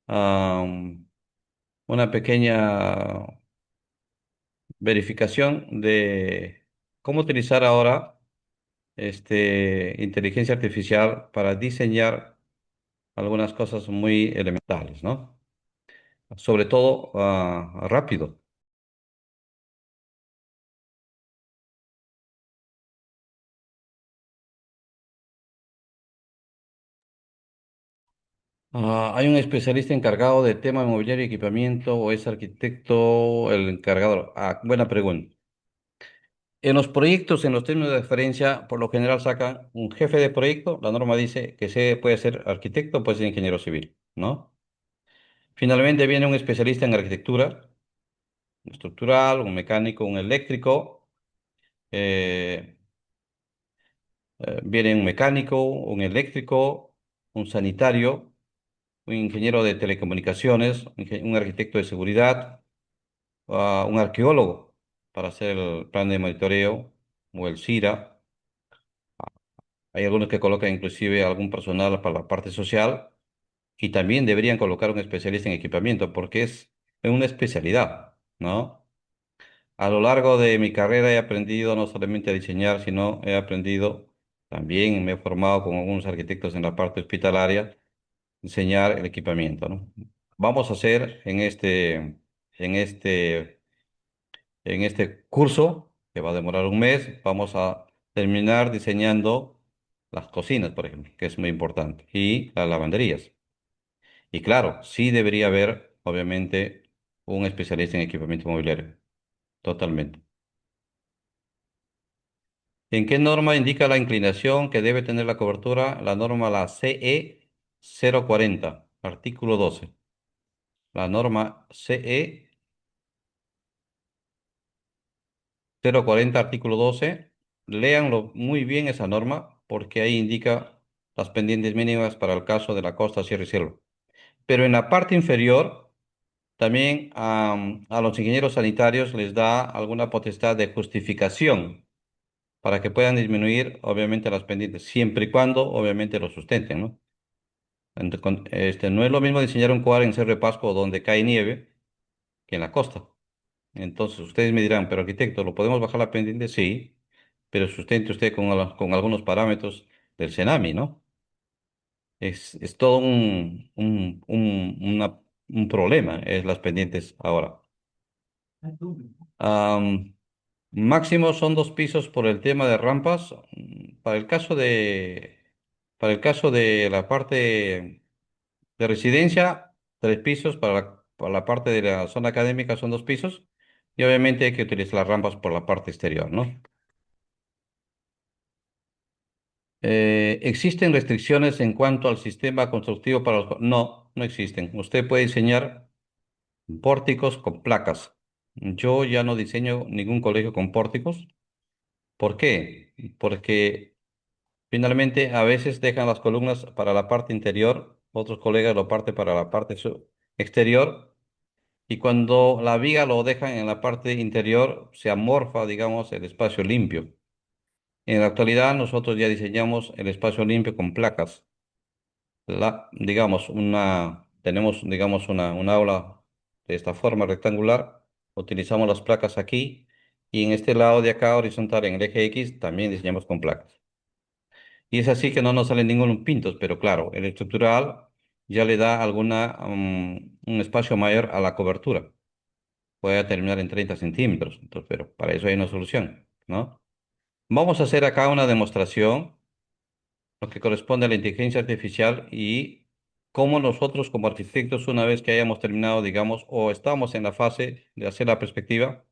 am, una pequeña verificación de cómo utilizar ahora inteligencia artificial para diseñar algunas cosas muy elementales, ¿no? Sobre todo rápido. ¿Hay un especialista encargado de tema inmobiliario y equipamiento o es arquitecto el encargado? Buena pregunta. En los proyectos, en los términos de referencia, por lo general sacan un jefe de proyecto. La norma dice que puede ser arquitecto, puede ser ingeniero civil, ¿no? Finalmente viene un especialista en arquitectura, un estructural, un mecánico, un eléctrico. eh, Viene un mecánico, un eléctrico, un sanitario, un ingeniero de telecomunicaciones, un arquitecto de seguridad, un arqueólogo para hacer el plan de monitoreo o el CIRA. Hay algunos que colocan inclusive algún personal para la parte social y también deberían colocar un especialista en equipamiento porque es una especialidad, ¿no? A lo largo de mi carrera he aprendido no solamente a diseñar, sino he aprendido, también me he formado con algunos arquitectos en la parte hospitalaria, diseñar el equipamiento, ¿no? Vamos a hacer en este, en este curso, que va a demorar un mes, vamos a terminar diseñando las cocinas, por ejemplo, que es muy importante, y las lavanderías. Y claro, sí debería haber, obviamente, un especialista en equipamiento mobiliario, totalmente. ¿En qué norma indica la inclinación que debe tener la cobertura? La norma, la CE 040, artículo 12. La norma CE 040, artículo 12. Léanlo muy bien esa norma porque ahí indica las pendientes mínimas para el caso de la costa, sierra y selva. Pero en la parte inferior, también a los ingenieros sanitarios les da alguna potestad de justificación para que puedan disminuir, obviamente, las pendientes, siempre y cuando, obviamente, lo sustenten, ¿no? No es lo mismo diseñar un cuadro en Cerro de Pasco donde cae nieve que en la costa. Entonces, ustedes me dirán, pero arquitecto, ¿lo podemos bajar la pendiente? Sí, pero sustente usted con algunos parámetros del Cenami, ¿no? Es todo un problema, es las pendientes ahora. Máximo son 2 pisos por el tema de rampas. Para el caso de la parte de residencia, 3 pisos. Para la parte de la zona académica son 2 pisos. Y obviamente hay que utilizar las rampas por la parte exterior, ¿no? ¿Existen restricciones en cuanto al sistema constructivo para los... No, no existen. Usted puede diseñar pórticos con placas. Yo ya no diseño ningún colegio con pórticos. ¿Por qué? Porque finalmente a veces dejan las columnas para la parte interior, otros colegas lo parten para la parte exterior, y cuando la viga lo dejan en la parte interior, se amorfa, digamos, el espacio limpio. En la actualidad nosotros ya diseñamos el espacio limpio con placas. Digamos, tenemos, digamos, un aula de esta forma rectangular, utilizamos las placas aquí, y en este lado de acá, horizontal, en el eje X, también diseñamos con placas. Y es así que no nos salen ningún pintos, pero claro, el estructural ya le da un espacio mayor a la cobertura. Puede terminar en 30 centímetros, entonces, pero para eso hay una solución, ¿no? Vamos a hacer acá una demostración, lo que corresponde a la inteligencia artificial y cómo nosotros como arquitectos, una vez que hayamos terminado, digamos, o estamos en la fase de hacer la perspectiva,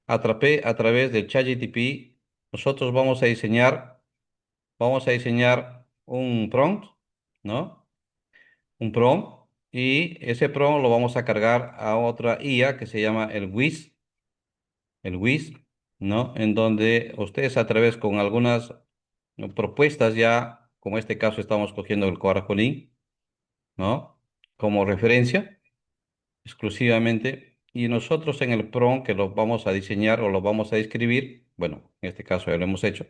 a través del ChatGPT, nosotros vamos a diseñar un prompt, ¿no? Un prompt, y ese prompt lo vamos a cargar a otra IA que se llama el WIS, ¿no? En donde ustedes a través con algunas, ¿no?, propuestas ya, como este caso estamos cogiendo el Coracolín, ¿no? Como referencia exclusivamente, y nosotros en el prompt que lo vamos a diseñar o lo vamos a escribir, bueno, en este caso ya lo hemos hecho.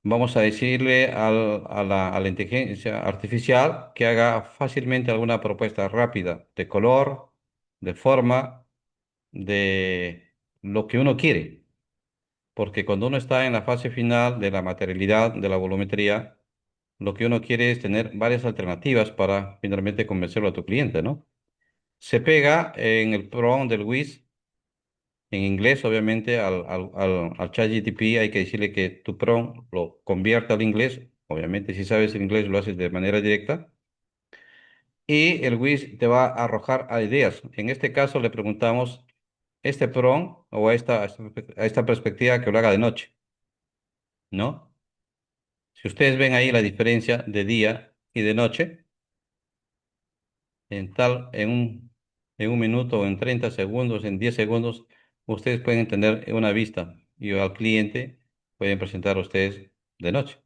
Vamos a decirle a la inteligencia artificial que haga fácilmente alguna propuesta rápida de color, de forma, de lo que uno quiere. Porque cuando uno está en la fase final de la materialidad, de la volumetría, lo que uno quiere es tener varias alternativas para finalmente convencerlo a tu cliente, ¿no? Se pega en el prompt del WIS en inglés, obviamente, al ChatGPT hay que decirle que tu prompt lo convierta al inglés. Obviamente, si sabes inglés, lo haces de manera directa. Y el WIS te va a arrojar a ideas. En este caso, le preguntamos este prompt o a esta perspectiva que lo haga de noche, ¿no? Si ustedes ven ahí la diferencia de día y de noche, en un minuto o en 30 segundos, en 10 segundos, ustedes pueden tener una vista y al cliente pueden presentar a ustedes de noche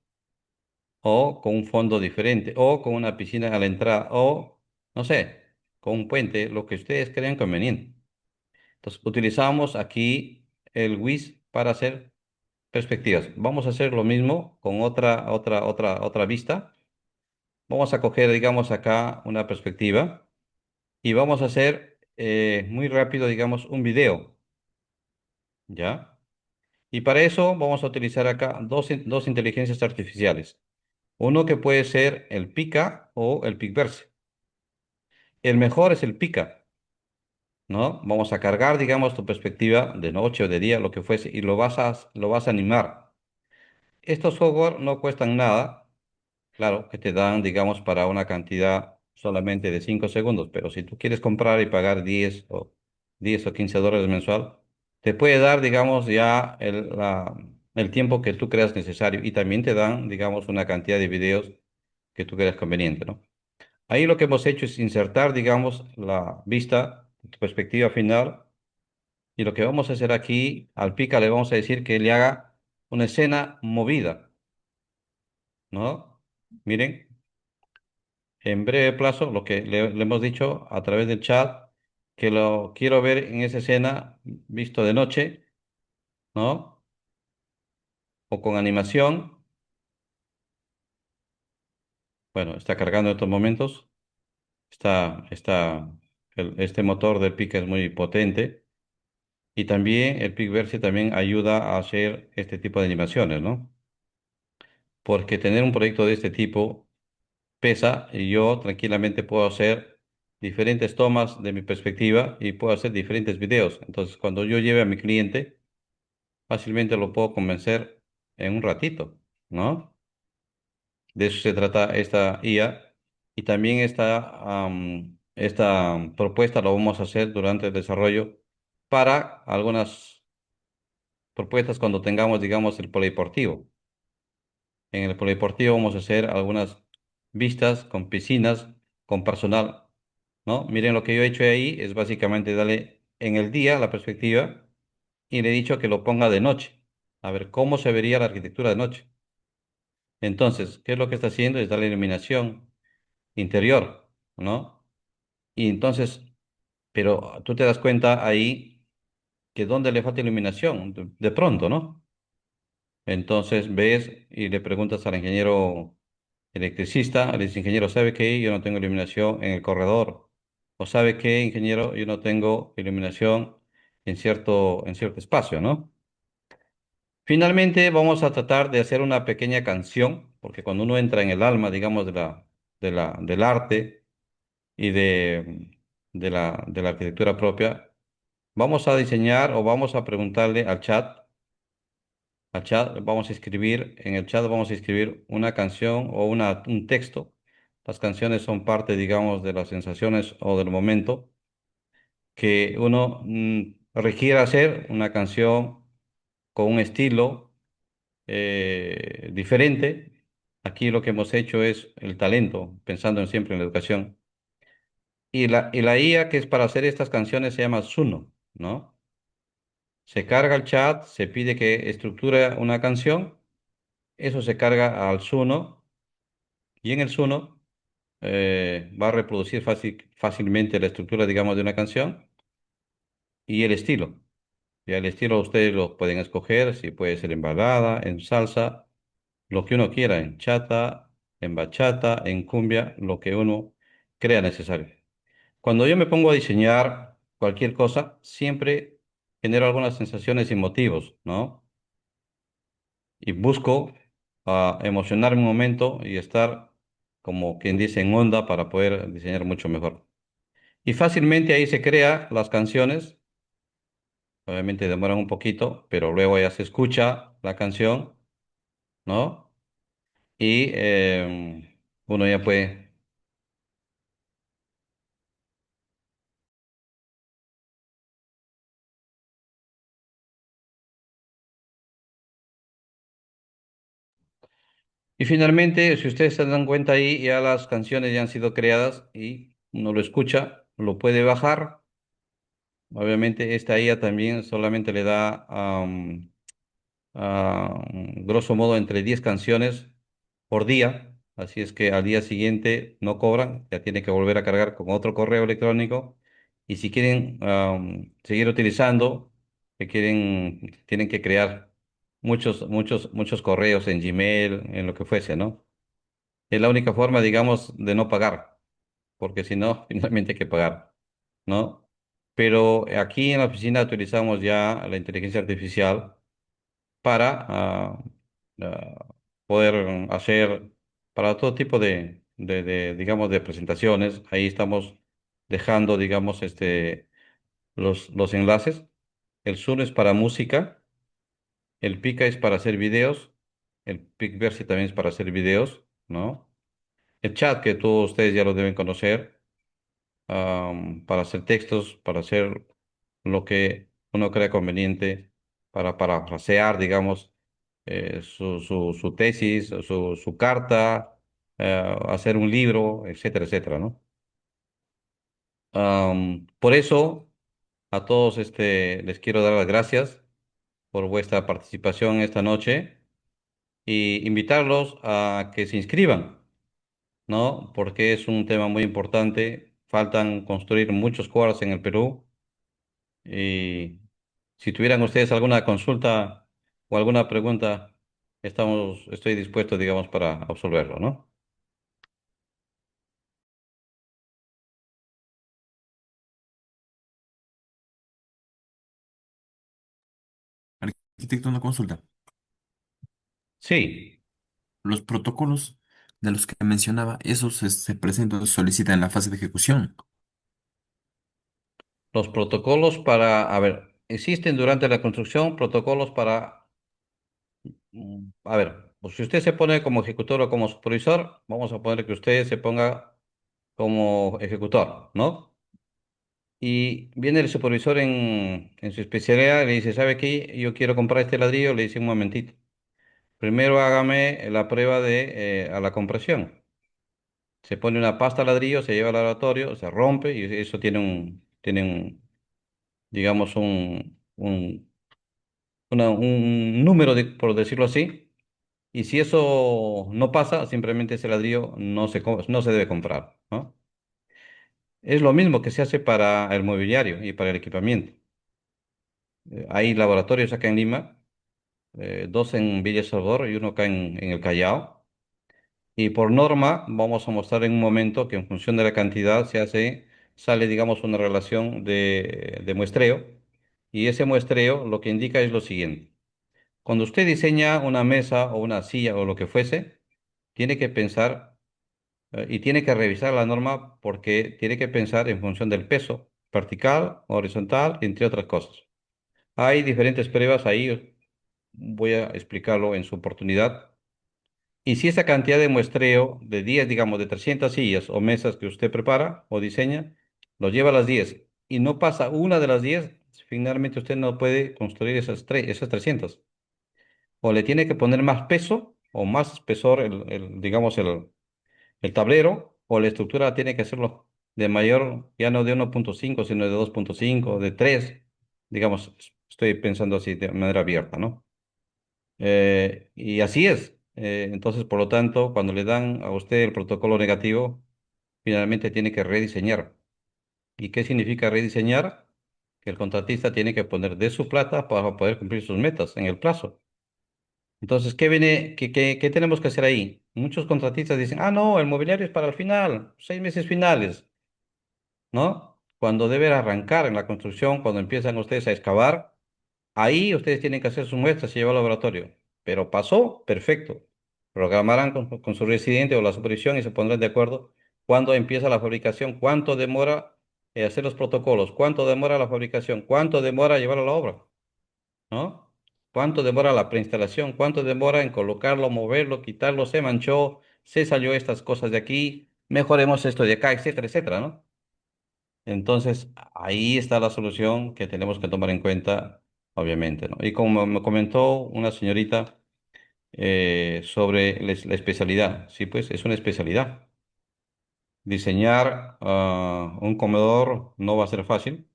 o con un fondo diferente o con una piscina a la entrada o, no sé, con un puente, lo que ustedes crean conveniente. Entonces, utilizamos aquí el WIS para hacer perspectivas. Vamos a hacer lo mismo con otra vista. Vamos a coger, digamos, acá una perspectiva y vamos a hacer muy rápido, digamos, un video, ¿ya? Y para eso vamos a utilizar acá dos inteligencias artificiales. Uno que puede ser el Pika o el Picverse. El mejor es el Pika, ¿no? Vamos a cargar, digamos, tu perspectiva de noche o de día, lo que fuese, y lo vas a animar. Estos software no cuestan nada. Claro, que te dan, digamos, para una cantidad solamente de 5 segundos, pero si tú quieres comprar y pagar 10 o 15 dólares mensual, te puede dar, digamos, ya el tiempo que tú creas necesario, y también te dan, digamos, una cantidad de videos que tú creas conveniente, ¿no? Ahí lo que hemos hecho es insertar, digamos, la vista, tu perspectiva final, y lo que vamos a hacer aquí, al Pica le vamos a decir que le haga una escena movida, ¿no? Miren. En breve plazo, lo que le hemos dicho a través del chat, que lo quiero ver en esa escena visto de noche, ¿no? O con animación. Bueno, está cargando en estos momentos. Este motor del PIC es muy potente. Y también el PICverse también ayuda a hacer este tipo de animaciones, ¿no? Porque tener un proyecto de este tipo pesa, y yo tranquilamente puedo hacer diferentes tomas de mi perspectiva y puedo hacer diferentes videos. Entonces, cuando yo lleve a mi cliente, fácilmente lo puedo convencer en un ratito, ¿no? De eso se trata esta IA. Y también esta propuesta lo vamos a hacer durante el desarrollo para algunas propuestas cuando tengamos, digamos, el polideportivo. En el polideportivo vamos a hacer algunas vistas con piscinas, con personal, ¿no? Miren, lo que yo he hecho ahí es básicamente darle en el día la perspectiva y le he dicho que lo ponga de noche. A ver cómo se vería la arquitectura de noche. Entonces, ¿qué es lo que está haciendo? Es darle iluminación interior, ¿no? Y entonces, pero tú te das cuenta ahí que dónde le falta iluminación, de pronto, ¿no? Entonces ves y le preguntas al ingeniero electricista, le dices, ingeniero, ¿sabe qué? Yo no tengo iluminación en el corredor. O ¿sabe qué, ingeniero? Yo no tengo iluminación en cierto espacio, ¿no? Finalmente vamos a tratar de hacer una pequeña canción, porque cuando uno entra en el alma, digamos, del arte y de la arquitectura propia, vamos a diseñar o vamos a preguntarle al chat, vamos a escribir, en el chat vamos a escribir una canción o un texto. Las canciones son parte, digamos, de las sensaciones o del momento que uno requiere hacer una canción con un estilo diferente. Aquí lo que hemos hecho es el talento, pensando siempre en la educación. Y la IA que es para hacer estas canciones se llama Suno, ¿no? Se carga el chat, se pide que estructure una canción, eso se carga al Suno y en el Suno va a reproducir fácilmente la estructura, digamos, de una canción y el estilo. Y el estilo ustedes lo pueden escoger, si puede ser en balada, en salsa, lo que uno quiera, en chata, en bachata, en cumbia, lo que uno crea necesario. Cuando yo me pongo a diseñar cualquier cosa, siempre genero algunas sensaciones y motivos, ¿no? Y busco emocionarme un momento y estar, como quien dice, en onda para poder diseñar mucho mejor. Y fácilmente ahí se crea las canciones, obviamente demoran un poquito, pero luego ya se escucha la canción, ¿no? Y uno ya puede. Y finalmente, si ustedes se dan cuenta ahí, ya las canciones ya han sido creadas y uno lo escucha, lo puede bajar. Obviamente esta IA también solamente le da, grosso modo, entre 10 canciones por día. Así es que al día siguiente no cobran, ya tiene que volver a cargar con otro correo electrónico. Y si quieren seguir utilizando, tienen que crear muchos correos en Gmail, en lo que fuese, ¿no? Es la única forma, digamos, de no pagar, porque si no, finalmente hay que pagar, ¿no? Pero aquí en la oficina utilizamos ya la inteligencia artificial para poder hacer para todo tipo digamos, de presentaciones. Ahí estamos dejando, digamos, los enlaces. El Zoom es para música, el Pica es para hacer videos, el Picverse también es para hacer videos, ¿no? El chat, que todos ustedes ya lo deben conocer, para hacer textos, para hacer lo que uno crea conveniente, para parafrasear, digamos, su tesis, su carta, hacer un libro, etcétera, etcétera, ¿no? Por eso, a todos les quiero dar las gracias por vuestra participación esta noche y invitarlos a que se inscriban, ¿no? Porque es un tema muy importante. Faltan construir muchos cuadros en el Perú y si tuvieran ustedes alguna consulta o alguna pregunta, estoy dispuesto, digamos, para absolverlo, ¿no? Arquitecto, una consulta. Sí, Los protocolos de los que mencionaba, esos se presentan, se solicitan en la fase de ejecución. los protocolos para, a ver, existen durante la construcción protocolos para, a ver, pues si usted se pone como ejecutor o como supervisor, vamos a poner que usted se ponga como ejecutor, ¿no? Y viene el supervisor en su especialidad y le dice, ¿sabe qué? Yo quiero comprar este ladrillo, le dice un momentito. Primero hágame la prueba de a la compresión. Se pone una pasta ladrillo, se lleva al laboratorio, se rompe y eso digamos, un número, por decirlo así. Y si eso no pasa, simplemente ese ladrillo no se debe comprar, ¿no? Es lo mismo que se hace para el mobiliario y para el equipamiento. Hay laboratorios acá en Lima, dos en Villa El Salvador y uno acá en el Callao. Y por norma, vamos a mostrar en un momento que en función de la cantidad sale, digamos, una relación de muestreo. Y ese muestreo lo que indica es lo siguiente. Cuando usted diseña una mesa o una silla o lo que fuese, tiene que pensar y tiene que revisar la norma porque tiene que pensar en función del peso, vertical, horizontal, entre otras cosas. Hay diferentes pruebas ahí, voy a explicarlo en su oportunidad. Y si esa cantidad de muestreo de 10, digamos, de 300 sillas o mesas que usted prepara o diseña, lo lleva a las 10 y no pasa una de las 10, finalmente usted no puede construir esas 300. O le tiene que poner más peso o más espesor, digamos, el tablero, o la estructura tiene que hacerlo de mayor, ya no de 1.5 sino de 2.5 de 3 digamos, estoy pensando así de manera abierta, ¿no? Y así es. Entonces, por lo tanto, cuando le dan a usted el protocolo negativo, finalmente tiene que rediseñar. ¿Y qué significa rediseñar? Que el contratista tiene que poner de su plata para poder cumplir sus metas en el plazo. Entonces, ¿qué tenemos que hacer ahí? Muchos contratistas dicen, ah, no, el mobiliario es para el final, 6 meses finales, ¿no? Cuando debe arrancar en la construcción, cuando empiezan ustedes a excavar. Ahí ustedes tienen que hacer sus muestras y llevar al laboratorio. Pero pasó, perfecto. Programarán con su residente o la supervisión y se pondrán de acuerdo cuándo empieza la fabricación, cuánto demora hacer los protocolos, cuánto demora la fabricación, cuánto demora llevar a la obra, ¿no? Cuánto demora la preinstalación, cuánto demora en colocarlo, moverlo, quitarlo, se manchó, se salió estas cosas de aquí, mejoremos esto de acá, etcétera, etcétera, ¿no? Entonces, ahí está la solución que tenemos que tomar en cuenta, obviamente, ¿no? Y como me comentó una señorita sobre la especialidad, sí, pues es una especialidad. Diseñar un comedor no va a ser fácil,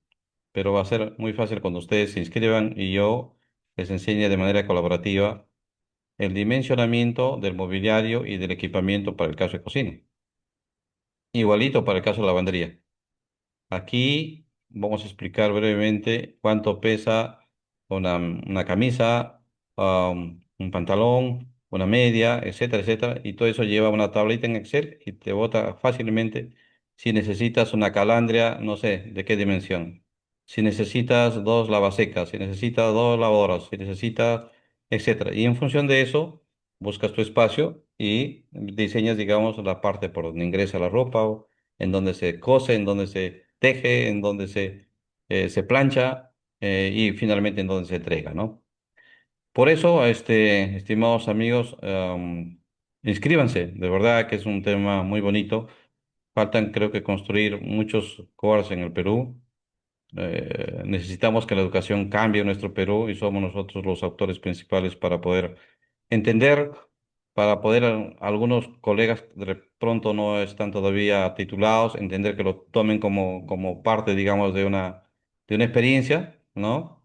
pero va a ser muy fácil cuando ustedes se inscriban y yo les enseñe de manera colaborativa el dimensionamiento del mobiliario y del equipamiento para el caso de cocina. Igualito para el caso de lavandería. Aquí vamos a explicar brevemente cuánto pesa una camisa, un pantalón, una media, etcétera, etcétera. Y todo eso lleva una tablita en Excel y te bota fácilmente si necesitas una calandria, no sé de qué dimensión. Si necesitas dos lavasecas, si necesitas dos lavadoras, si necesitas, etcétera. Y en función de eso, buscas tu espacio y diseñas, digamos, la parte por donde ingresa la ropa en donde se cose, en donde se teje, en donde se plancha y finalmente en donde se entrega, ¿no? Por eso, estimados amigos, inscríbanse, de verdad que es un tema muy bonito. Faltan, creo que, construir muchos cores en el Perú. Necesitamos que la educación cambie en nuestro Perú y somos nosotros los autores principales para poder entender, para poder algunos colegas que de pronto no están todavía titulados, entender que lo tomen como parte, digamos, de una experiencia, ¿no?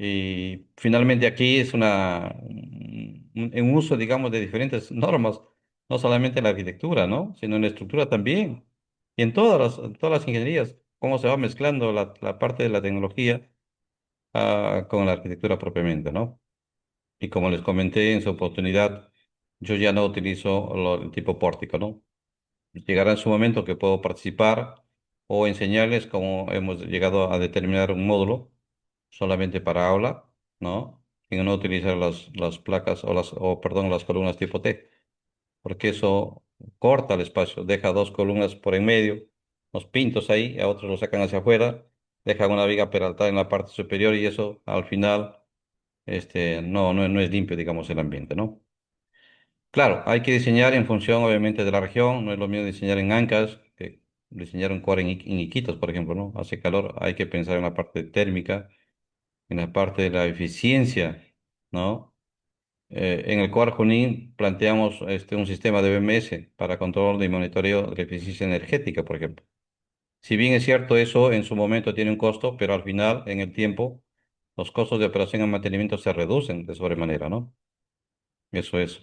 Y finalmente aquí es un uso, digamos, de diferentes normas, no solamente en la arquitectura, ¿no? Sino en la estructura también. Y en todas las ingenierías, cómo se va mezclando la parte de la tecnología con la arquitectura propiamente, ¿no? Y como les comenté en su oportunidad, yo ya no utilizo el tipo pórtico, ¿no? Llegará en su momento que puedo participar o enseñarles cómo hemos llegado a determinar un módulo solamente para aula, ¿no? Y no utilizar las placas perdón, las columnas tipo T, porque eso corta el espacio, deja dos columnas por en medio, los pintos ahí, a otros los sacan hacia afuera dejan una viga peraltada en la parte superior y eso al final no es limpio, digamos, el ambiente, ¿no? Claro, hay que diseñar en función, obviamente, de la región. No es lo mismo diseñar en Ancash que diseñar un core en Iquitos, por ejemplo, ¿no? Hace calor, hay que pensar en la parte térmica, en la parte de la eficiencia, ¿no? En el core Junín planteamos un sistema de BMS para control y monitoreo de la eficiencia energética, por ejemplo. Si bien es cierto, eso en su momento tiene un costo, pero al final, en el tiempo, los costos de operación y mantenimiento se reducen de sobremanera, ¿no? Eso es.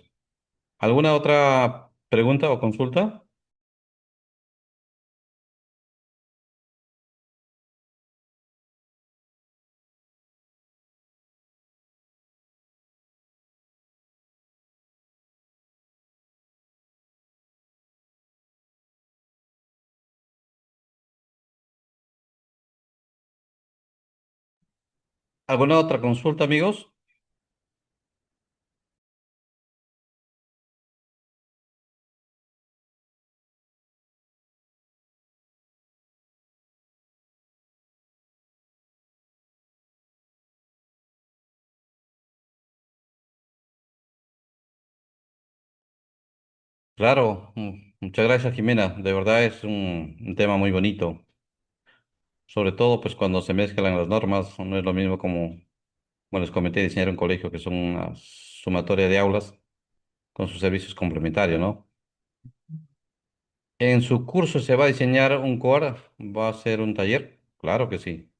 ¿Alguna otra pregunta o consulta? ¿Alguna otra consulta, amigos? Claro, muchas gracias, Jimena. De verdad es un tema muy bonito. Sobre todo, pues cuando se mezclan las normas, no es lo mismo como, bueno, les comenté, diseñar un colegio que son una sumatoria de aulas con sus servicios complementarios, ¿no? En su curso se va a diseñar un core, va a ser un taller, claro que sí.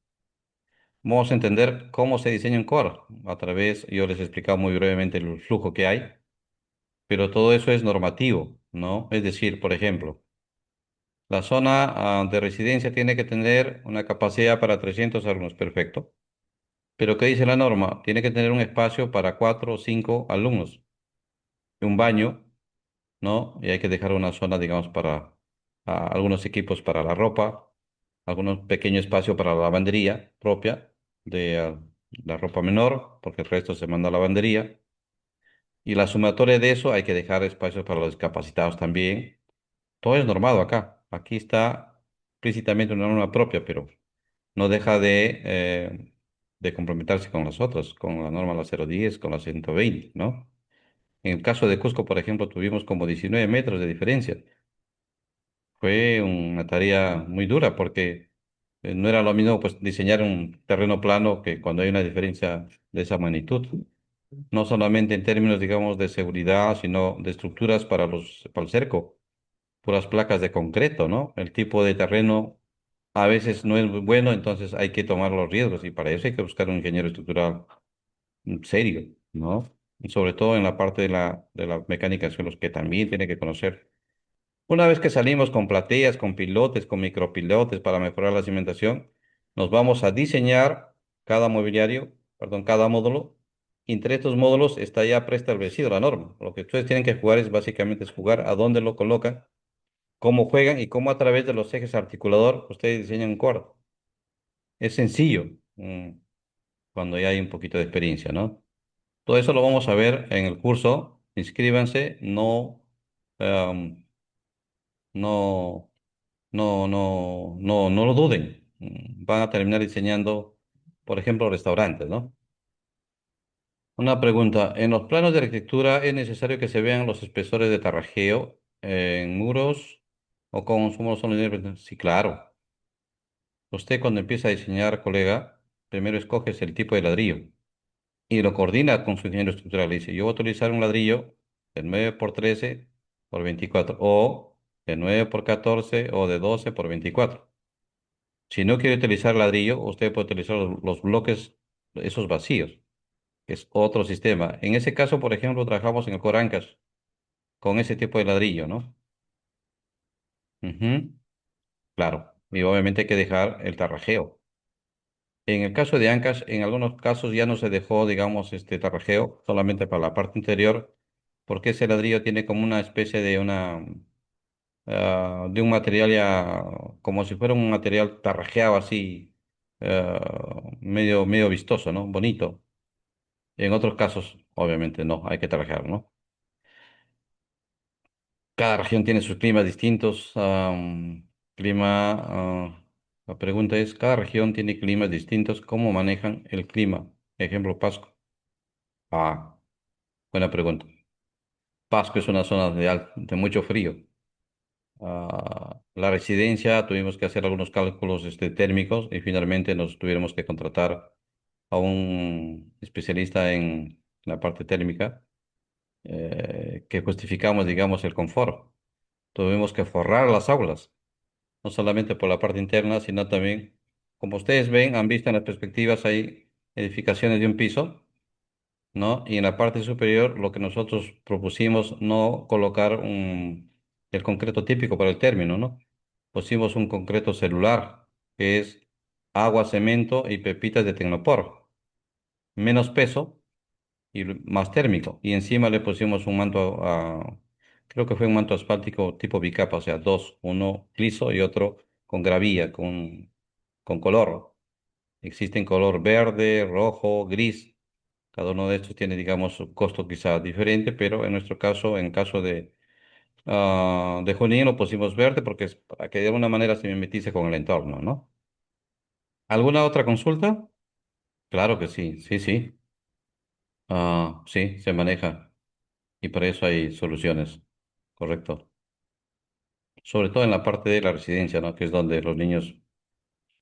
Vamos a entender cómo se diseña un core a través, yo les he explicado muy brevemente el flujo que hay, pero todo eso es normativo, ¿no? Es decir, por ejemplo, la zona de residencia tiene que tener una capacidad para 300 alumnos, perfecto. Pero ¿qué dice la norma? Tiene que tener un espacio para 4 o 5 alumnos, un baño, ¿no? Y hay que dejar una zona, digamos, para algunos equipos para la ropa, algunos pequeño espacio para la lavandería propia de la ropa menor, porque el resto se manda a la lavandería. Y la sumatoria de eso hay que dejar espacios para los discapacitados también. Todo es normado acá. Aquí está explícitamente una norma propia, pero no deja de complementarse con las otras, con la norma la 010, con la 120, ¿no? En el caso de Cusco, por ejemplo, tuvimos como 19 metros de diferencia. Fue una tarea muy dura porque no era lo mismo pues diseñar un terreno plano que cuando hay una diferencia de esa magnitud. No solamente en términos, digamos, de seguridad, sino de estructuras para el cerco, puras placas de concreto, ¿no? El tipo de terreno a veces no es muy bueno, entonces hay que tomar los riesgos y para eso hay que buscar un ingeniero estructural serio, ¿no? Y sobre todo en la parte de la mecánica de suelos que también tiene que conocer. Una vez que salimos con plateas, con pilotes, con micropilotes para mejorar la cimentación, nos vamos a diseñar cada mobiliario, perdón, cada módulo. Y entre estos módulos está ya preestablecido la norma. Lo que ustedes tienen que jugar es básicamente es jugar a dónde lo colocan, cómo juegan y cómo a través de los ejes articulador ustedes diseñan un cuadro. Es sencillo, cuando ya hay un poquito de experiencia, ¿no? Todo eso lo vamos a ver en el curso. Inscríbanse, em, no, no lo duden. Van a terminar diseñando, por ejemplo, restaurantes, ¿no? Una pregunta. ¿En los planos de arquitectura es necesario que se vean los espesores de tarrajeo en muros o con somos son los Sí, claro. Usted cuando empieza a diseñar, colega, primero escoges el tipo de ladrillo y lo coordina con su ingeniero estructural. Le dice, yo voy a utilizar un ladrillo de 9 por 13 por 24 o de 9 por 14 o de 12 por 24. Si no quiere utilizar ladrillo, usted puede utilizar los bloques, esos vacíos, que es otro sistema. En ese caso, por ejemplo, trabajamos en el Corancas con ese tipo de ladrillo, ¿no? Ujú, claro. Y obviamente hay que dejar el tarrajeo. En el caso de Ancash, en algunos casos ya no se dejó, digamos, este tarrajeo solamente para la parte interior, porque ese ladrillo tiene como una especie de de un material ya, como si fuera un material tarrajeado así, medio vistoso, ¿no? Bonito. En otros casos, obviamente no, hay que trabajar, ¿no? Cada región tiene sus climas distintos. Clima La pregunta es, cada región tiene climas distintos, ¿cómo manejan el clima? Ejemplo, Pasco. Ah, buena pregunta. Pasco es una zona de mucho frío. La residencia tuvimos que hacer algunos cálculos térmicos y finalmente nos tuvimos que contratar a un especialista en la parte térmica que justificamos, digamos, el confort. Tuvimos que forrar las aulas, no solamente por la parte interna, sino también, como ustedes ven, han visto en las perspectivas, hay edificaciones de un piso, ¿no? Y en la parte superior, lo que nosotros propusimos, no colocar el concreto típico para el término, ¿no? Pusimos un concreto celular, que es agua, cemento y pepitas de Tecnopor, menos peso y más térmico. Y encima le pusimos un manto, creo que fue un manto asfáltico tipo bicapa, o sea, dos, uno liso y otro con gravilla, con color. Existen color verde, rojo, gris. Cada uno de estos tiene, digamos, su costo quizá diferente, pero en nuestro caso, en caso de Junín, lo pusimos verde porque es para que de alguna manera se mimetice con el entorno, ¿no? ¿Alguna otra consulta? Claro que sí, sí, sí. Sí, se maneja y para eso hay soluciones, correcto. Sobre todo en la parte de la residencia, ¿no? Que es donde los niños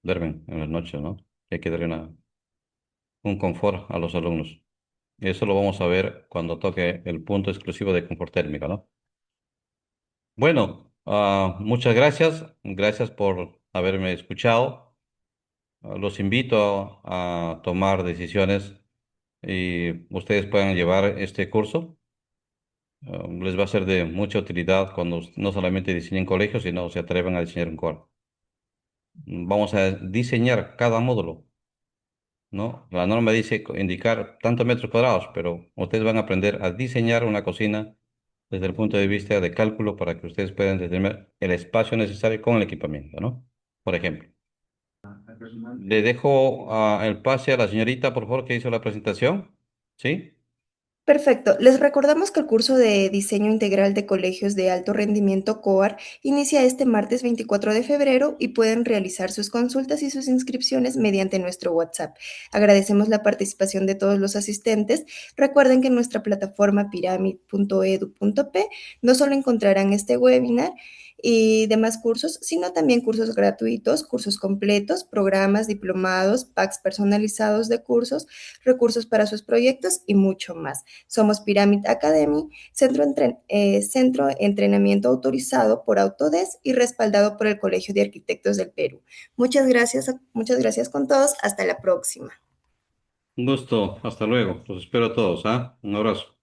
duermen en las noches, ¿no? Hay que darle un confort a los alumnos. Eso lo vamos a ver cuando toque el punto exclusivo de confort térmico, ¿no? Bueno, muchas gracias. Gracias por haberme escuchado. Los invito a tomar decisiones y ustedes puedan llevar este curso. Les va a ser de mucha utilidad cuando no solamente diseñen colegios, sino se atrevan a diseñar un core. Vamos a diseñar cada módulo, ¿no? La norma dice indicar tantos metros cuadrados, pero ustedes van a aprender a diseñar una cocina desde el punto de vista de cálculo para que ustedes puedan determinar el espacio necesario con el equipamiento, ¿no? Por ejemplo. Le dejo el pase a la señorita, por favor, que hizo la presentación. ¿Sí? Perfecto. Les recordamos que el curso de Diseño Integral de Colegios de Alto Rendimiento COAR inicia este martes 24 de febrero y pueden realizar sus consultas y sus inscripciones mediante nuestro WhatsApp. Agradecemos la participación de todos los asistentes. Recuerden que en nuestra plataforma pyramid.edu.p no solo encontrarán este webinar y demás cursos, sino también cursos gratuitos, cursos completos, programas, diplomados, packs personalizados de cursos, recursos para sus proyectos y mucho más. Somos Pyramid Academy, centro de entrenamiento autorizado por Autodesk y respaldado por el Colegio de Arquitectos del Perú. Muchas gracias con todos. Hasta la próxima. Un gusto. Hasta luego. Los espero a todos, ¿ah? Un abrazo.